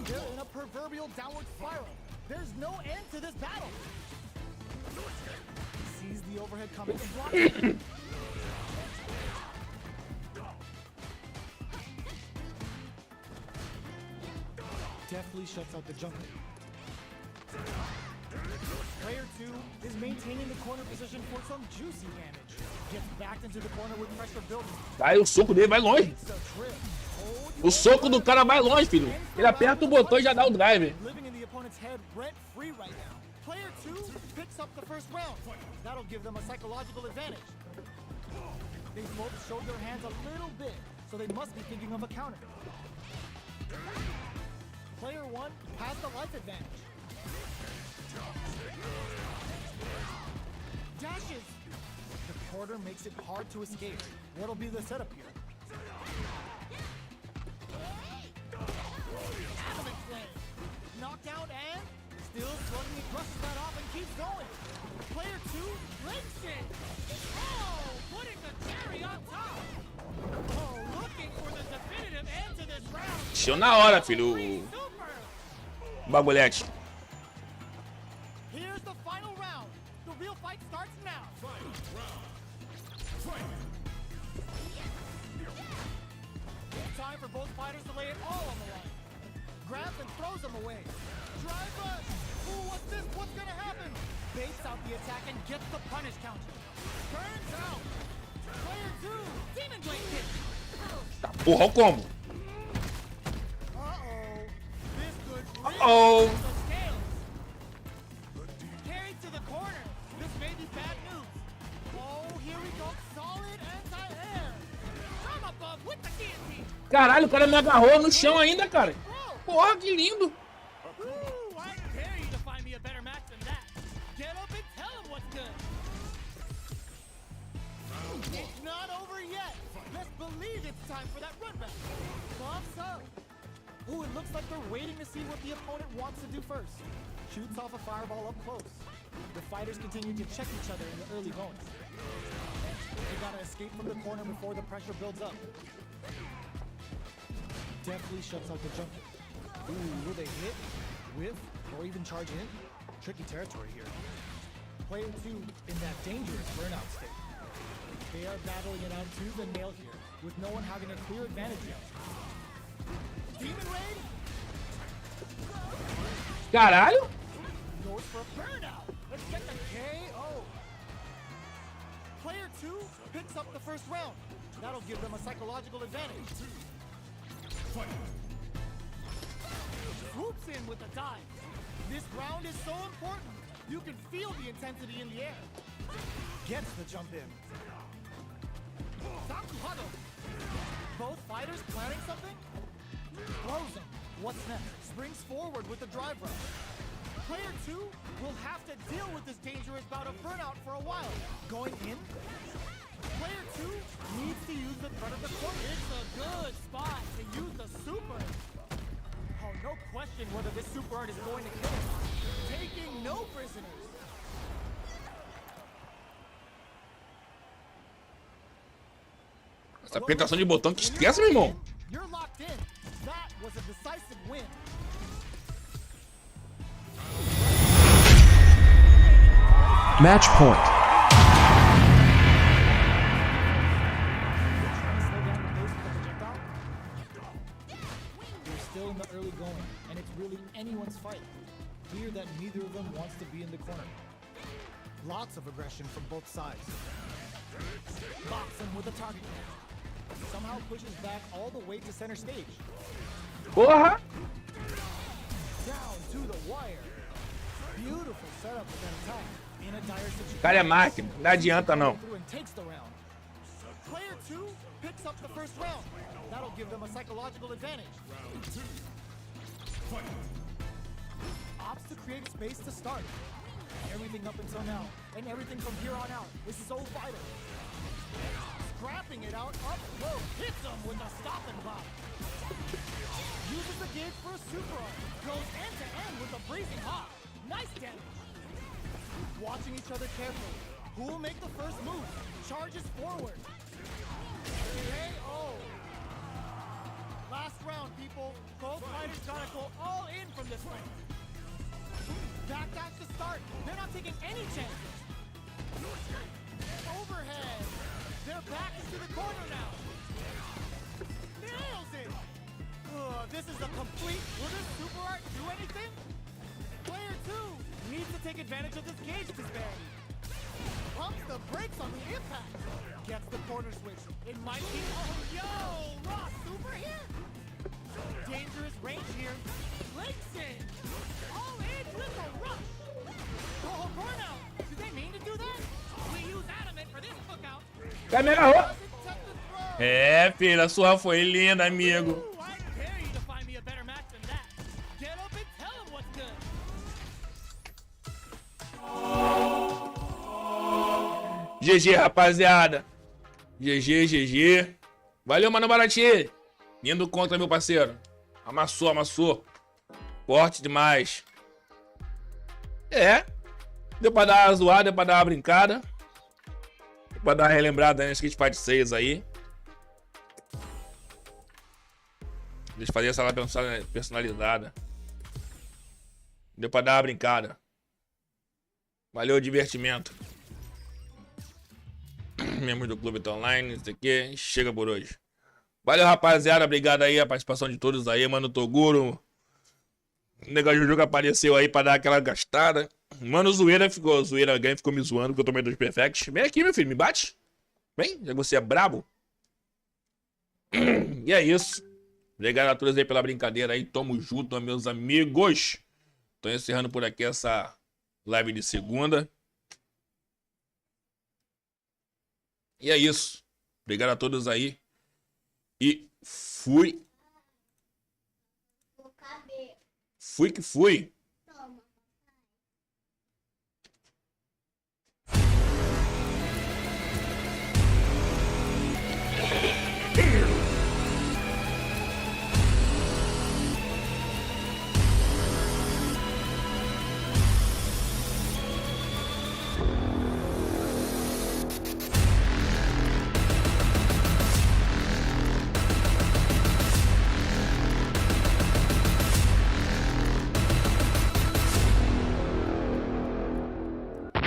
They're in a proverbial downward spiral. There's no end to this battle. Sees the overhead coming and blocks it. Deftly shuts out the jumper. Player 2 is maintaining the corner position for some juicy damage. Gets backed into the corner with pressure building. Aí o soco dele vai longe. It's a trip. O soco do cara vai longe, filho. Ele aperta o botão e já dá o drive. Living in the opponent's head rent free right now. Player 2 picks up the first round. That'll give them a psychological advantage. They both showed their hands a little bit, so they must be thinking of a counter. Player 1 has the life advantage. Dashes. The quarter makes it hard to escape. What'll be the setup here? Avalanche flame. Knocked out and still slugging, he brushes that off and keeps going. Player 2 links it. Oh, putting the cherry on top. Oh, looking for the definitive end to this round. Encheu na hora, filho. O bagulhete. Here's the final round. The real fight starts now. Time for both fighters to lay it all on the line. Grabs and throws him away. Drive rush. Ooh, what's this? What's gonna happen? Baits out the attack and gets the punish counter. Turns out. Player 2, Demon Blade kick. Tá, porra, olha o combo. Uh-oh. This could Uh-oh. the scales. Carried to the corner. This may be bad news. Oh, here we go. Solid anti-air. From above with the guillotine. Caralho, o cara me agarrou no chão ainda, cara. Porra, que lindo. Ooh, I dare you to find me a better match than that. Get up and tell him what's good. It's not over yet. Let's believe it's time for that run back. Bumps up. Ooh, it looks like they're waiting to see what the opponent wants to do first. Shoots off a fireball up close. The fighters continue to check each other in the early going. They gotta escape from the corner before the pressure builds up. Deftly shuts out the jumper. Ooh, will they hit, whiff, or even charge in? Tricky territory here. Player 2 in that dangerous burnout state. They are battling it out tooth and nail here, with no one having a clear advantage yet. Demon Raid Caralho. goes for a burnout. Let's get the KO. Player 2 picks up the first round. That'll give them a psychological advantage. Swoops in with a dive. This round is so important. You can feel the intensity in the air. Gets the jump in. Toguro. Both fighters planning something? Blows him. What's next? Springs forward with the drive rush. Player 2 will have to deal with this dangerous bout of burnout for a while. Going in? Player 2 needs to use the front of the court. It's a good spot to use the super. Oh, no question whether this super art is going to kill him. Taking no prisoners. Essa apertação de botão que esquece, meu irmão. You're locked in. That was a decisive win. Match point. They're still in the early going, and it's really anyone's fight. Clear that neither of them wants to be in the corner. Lots of aggression from both sides. Box him with a target. Somehow pushes back all the way to center stage. Porra. Down to the wire. Beautiful setup with that attack. In a dire situation. O cara é máquina, não adianta não. Through and takes the round. Player 2 picks up the first round. That'll give them a psychological advantage. opts to create space to start. Everything up until now, and everything from here on out is so vital. Scrapping it out up close, hits him with a stop and pop. Uses the gauge for a super art, goes end to end with a freezing hop. Nice damage. Watching each other carefully. Who will make the first move? Charges forward. KO. Last round, people. Both fighters gotta go all in from this one. Back to start. They're not taking any chances. Overhead. Their back is to the corner now. Nails it. This is a complete. Will this super art do anything? Player 2 needs to take advantage of this gauge disparity. Pumps the brakes on the impact. Gets the corner switch. It might be. Oh, yo! Raw super here. Dangerous range here. Links in. All in with a rush. Oh, burnout. Did they mean to do that? We use adamant for this cookout. Câmera roxa. É, filho, a sua foi linda, amigo. Ooh, I dare you to find me a better match than that. Get up and tell him what's good. GG, rapaziada. GG. Valeu, mano Baratinho. Indo contra, meu parceiro. Amassou. Forte demais. É. Deu pra dar uma zoada, deu pra dar uma brincada. Deu pra dar uma relembrada nesse Street Fighter 6 aí. Deixa eu fazer essa lá personalizada. Deu pra dar uma brincada. Valeu o divertimento. Membros do clube estão online, isso aqui. Chega por hoje. Valeu, rapaziada. Obrigado aí a participação de todos aí, mano. Toguro. O negócio do jogo apareceu aí pra dar aquela gastada. Mano, Zoeira ganha, ficou me zoando porque eu tomei 2 perfects. Vem aqui, meu filho, me bate. Vem, já que você é brabo. E é isso. Obrigado a todos aí pela brincadeira aí. Tamo junto, meus amigos. Tô encerrando por aqui essa live de segunda. E é isso. Obrigado a todos aí. E fui. Fui que fui.